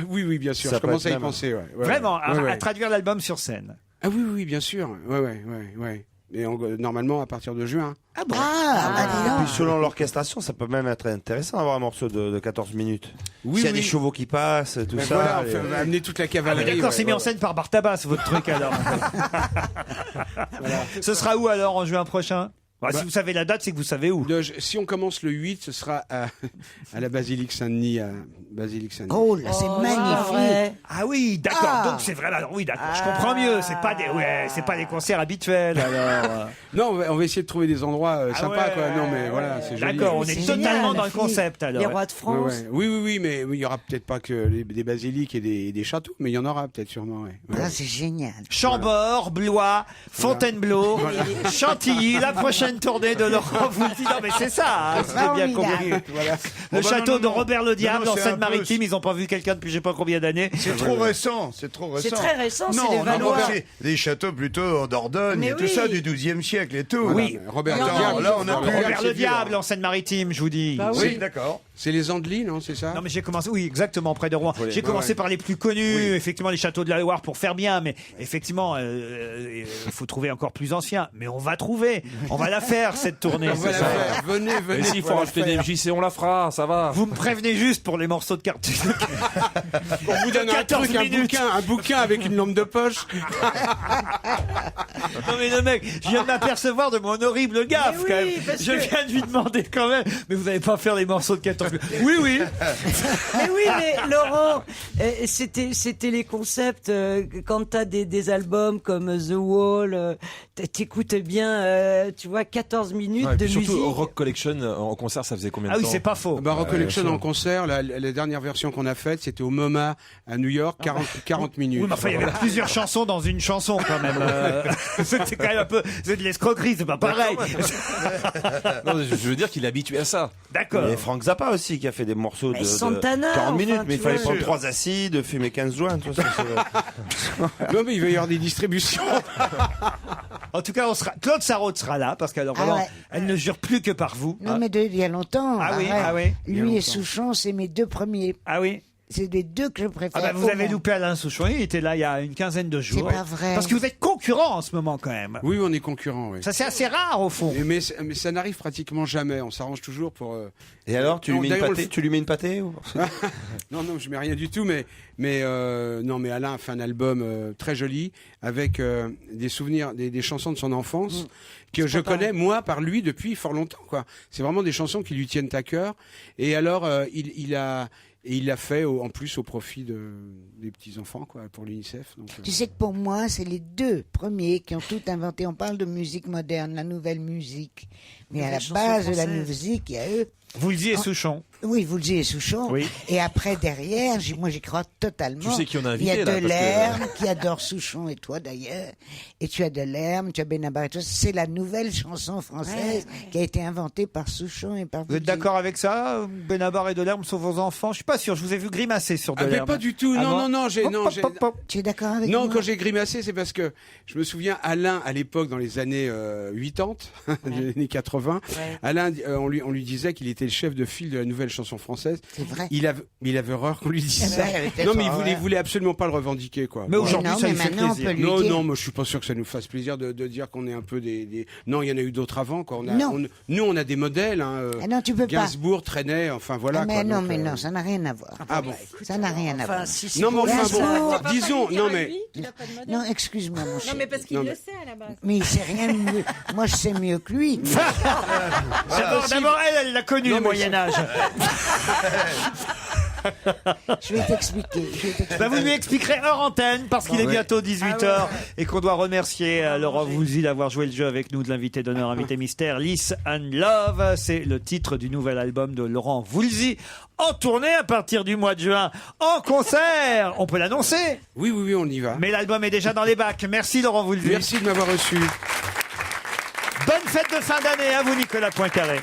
Oui, bien sûr. Ça Je peut commence être à y même. penser. Ouais. Vraiment, Ouais. à traduire l'album sur scène. Ah oui, bien sûr. Ouais. Et normalement à partir de juin. Ah, bah dis Et donc. puis selon l'orchestration, ça peut même être intéressant d'avoir un morceau de 14 minutes. Oui, S'il y a oui. des chevaux qui passent, tout Ben ça. voilà, les- on va amener toute la Ah, mais cavalerie. d'accord, c'est mis en scène par Bartabas, votre truc alors. Ce sera où alors en juin prochain? Si vous savez la date, c'est que vous savez où. Si on commence le 8, ce sera à la Basilique Saint-Denis. Oh là, c'est magnifique. Ah oui, d'accord. Donc c'est vraiment. Alors oui, d'accord. Je comprends mieux. C'est pas des concerts habituels. Alors. Non, on va essayer de trouver des endroits sympas, ouais, quoi. Non, mais voilà, c'est joli. D'accord, on C'est est génial, totalement dans la le fille. concept alors. Les rois de France. Ouais. Oui, mais il y aura peut-être pas que des basiliques et des châteaux, mais il y en aura peut-être sûrement. Ouais. Ah, c'est génial. Chambord, Blois, Fontainebleau, Chantilly, la prochaine tournée de Laurent Voulzy. Non mais c'est ça, hein, j'ai bien compris. Voilà. Le château de Robert le Diable Non, en c'est un Seine-Maritime, ils ont pas vu quelqu'un depuis je sais pas combien d'années. C'est trop récent, c'est trop récent. C'est très récent, c'est les Non, Valois. c'est des châteaux plutôt en Dordogne Mais et tout oui. ça du XIIe siècle et tout. Oui. Robert Non, le non, Diable. là, on a plus Robert le c'est vieux, Diable hein. en Seine-Maritime, je vous dis. Bah Oui, d'accord. C'est les Andelys, non, c'est ça? Non mais j'ai commencé, oui exactement, près de Rouen. Faut les- J'ai commencé ouais. par les plus connus, effectivement les châteaux de la Loire pour faire bien, mais effectivement il faut trouver encore plus anciens. Mais on va trouver, on va la faire cette tournée. On va c'est la ça. faire. Venez. Et s'il faut rajouter des MJC, on la fera, ça va. Vous me prévenez juste pour les morceaux de cartes. On vous donne un 14 truc, minutes. un bouquin avec une lampe de poche. Non mais le mec, je viens de m'apercevoir de mon horrible gaffe Mais oui, quand même. parce Je que- viens de lui demander quand même, mais vous n'allez pas faire les morceaux de 14 minutes. Oui, oui. Mais oui, mais Laurent, c'était les concepts. Quand t'as des albums comme The Wall, t'écoutes bien, tu vois, 14 minutes Ouais, et de puis surtout, musique. Rock Collection en concert, ça faisait combien de Ah temps oui, c'est pas faux. Bah, Rock Collection sûr. en concert, la dernière version qu'on a faite, c'était au MoMA à New York, 40 minutes. Oui, mais enfin, il y avait plusieurs chansons dans une chanson quand même. C'était quand même un peu, c'est de l'escroquerie, c'est pas pareil. Non, je veux dire qu'il est habitué à ça. D'accord. Et Frank Zappa aussi qui a fait des morceaux Mais de Santana, 40 minutes, enfin, mais il tu fallait vois. prendre 3 acides, fumer 15 joints. Tout ça, Non, mais il va y avoir des distributions. En tout cas, Claude Sarraute sera là parce qu'alors Ah ouais. elle ne jure plus que par vous. Non, mais il y a longtemps. Ah oui, arrête. ah oui. Lui et Souchon, c'est mes deux premiers. Ah oui. C'est les deux que je préfère. Ah bah vous au avez monde. loupé Alain Souchon, il était là il y a une quinzaine de jours. C'est pas vrai. Parce que vous êtes concurrents en ce moment quand même. Oui, on est concurrents, oui. Ça c'est assez rare au fond. Mais ça n'arrive pratiquement jamais. On s'arrange toujours pour. Et alors, tu lui Non, mets une d'ailleurs, pâtée, tu lui mets une pâtée ou... Non, je mets rien du tout, mais Alain a fait un album très joli avec des souvenirs, des chansons de son enfance que je connais moi par lui depuis fort longtemps, quoi. C'est vraiment des chansons qui lui tiennent à cœur. Et alors il Et il l'a fait en plus au profit des petits-enfants, quoi, pour l'UNICEF. Donc, Tu sais que pour moi, c'est les deux premiers qui ont tout inventé. On parle de musique moderne, la nouvelle musique. Mais à la base de la musique, il y a eux. Woolsey et Souchon. Oui, Woolsey et Souchon. Oui. Et après, derrière, moi j'y crois totalement. Tu sais qui on a Il y invité, a là, parce que- Delerme qui adore Souchon et toi d'ailleurs. Et tu as Delerme, tu as Benabar et toi. C'est la nouvelle chanson française qui a été inventée par Souchon et par Vous êtes Woolsey. d'accord avec ça? Benabar et Delerme sont vos enfants? Je suis pas sûr, je vous ai vu grimacer sur Ah, mais Delerme. pas du tout. Ah Non, non, non. Tu es d'accord avec Non, moi? quand j'ai grimacé, c'est parce que je me souviens, Alain, à l'époque, dans les années 80, les années 80, Alain, on lui disait qu'il était le chef de file de la nouvelle chanson française. C'est vrai. Il avait horreur qu'on lui dise Eh ça. ben, il avait peut-être Non, mais horreur. il voulait absolument pas le revendiquer, quoi. Mais aujourd'hui, non, ça mais lui fait maintenant, on plaisir. peut lui Non, dire. non, moi je suis pas sûr que ça nous fasse plaisir de dire qu'on est un peu des... Non, il y en a eu d'autres avant, quoi. Non. Nous, on a des modèles. Hein, Ah non, tu peux pas. Gainsbourg, Trenet, enfin voilà. Ah, mais quoi, non, donc, mais non, ça n'a rien à voir. Ah bon. Ça n'a rien à voir. Non, mais enfin Gainsbourg- bon, disons, non mais... Non, excuse-moi, mon chéri. Non, mais parce qu'il Non, le mais- sait à la base. Mais il sait rien de mieux. Moi, je sais mieux que lui. D'abord, elle l'a connu, Non, le mais Moyen-Âge. Je vais t'expliquer. Bah, vous lui expliquerez hors antenne parce qu'il est bientôt 18h et qu'on doit remercier Laurent Voulzy d'avoir joué le jeu avec nous, de l'invité d'honneur, invité mystère, Lice and Love. C'est le titre du nouvel album de Laurent Voulzy en tournée à partir du mois de juin, en concert. On peut l'annoncer. Oui, on y va. Mais l'album est déjà dans les bacs. Merci Laurent Voulzy. Merci de m'avoir reçu. Bonne fête de fin d'année à vous, Nicolas Poincaré.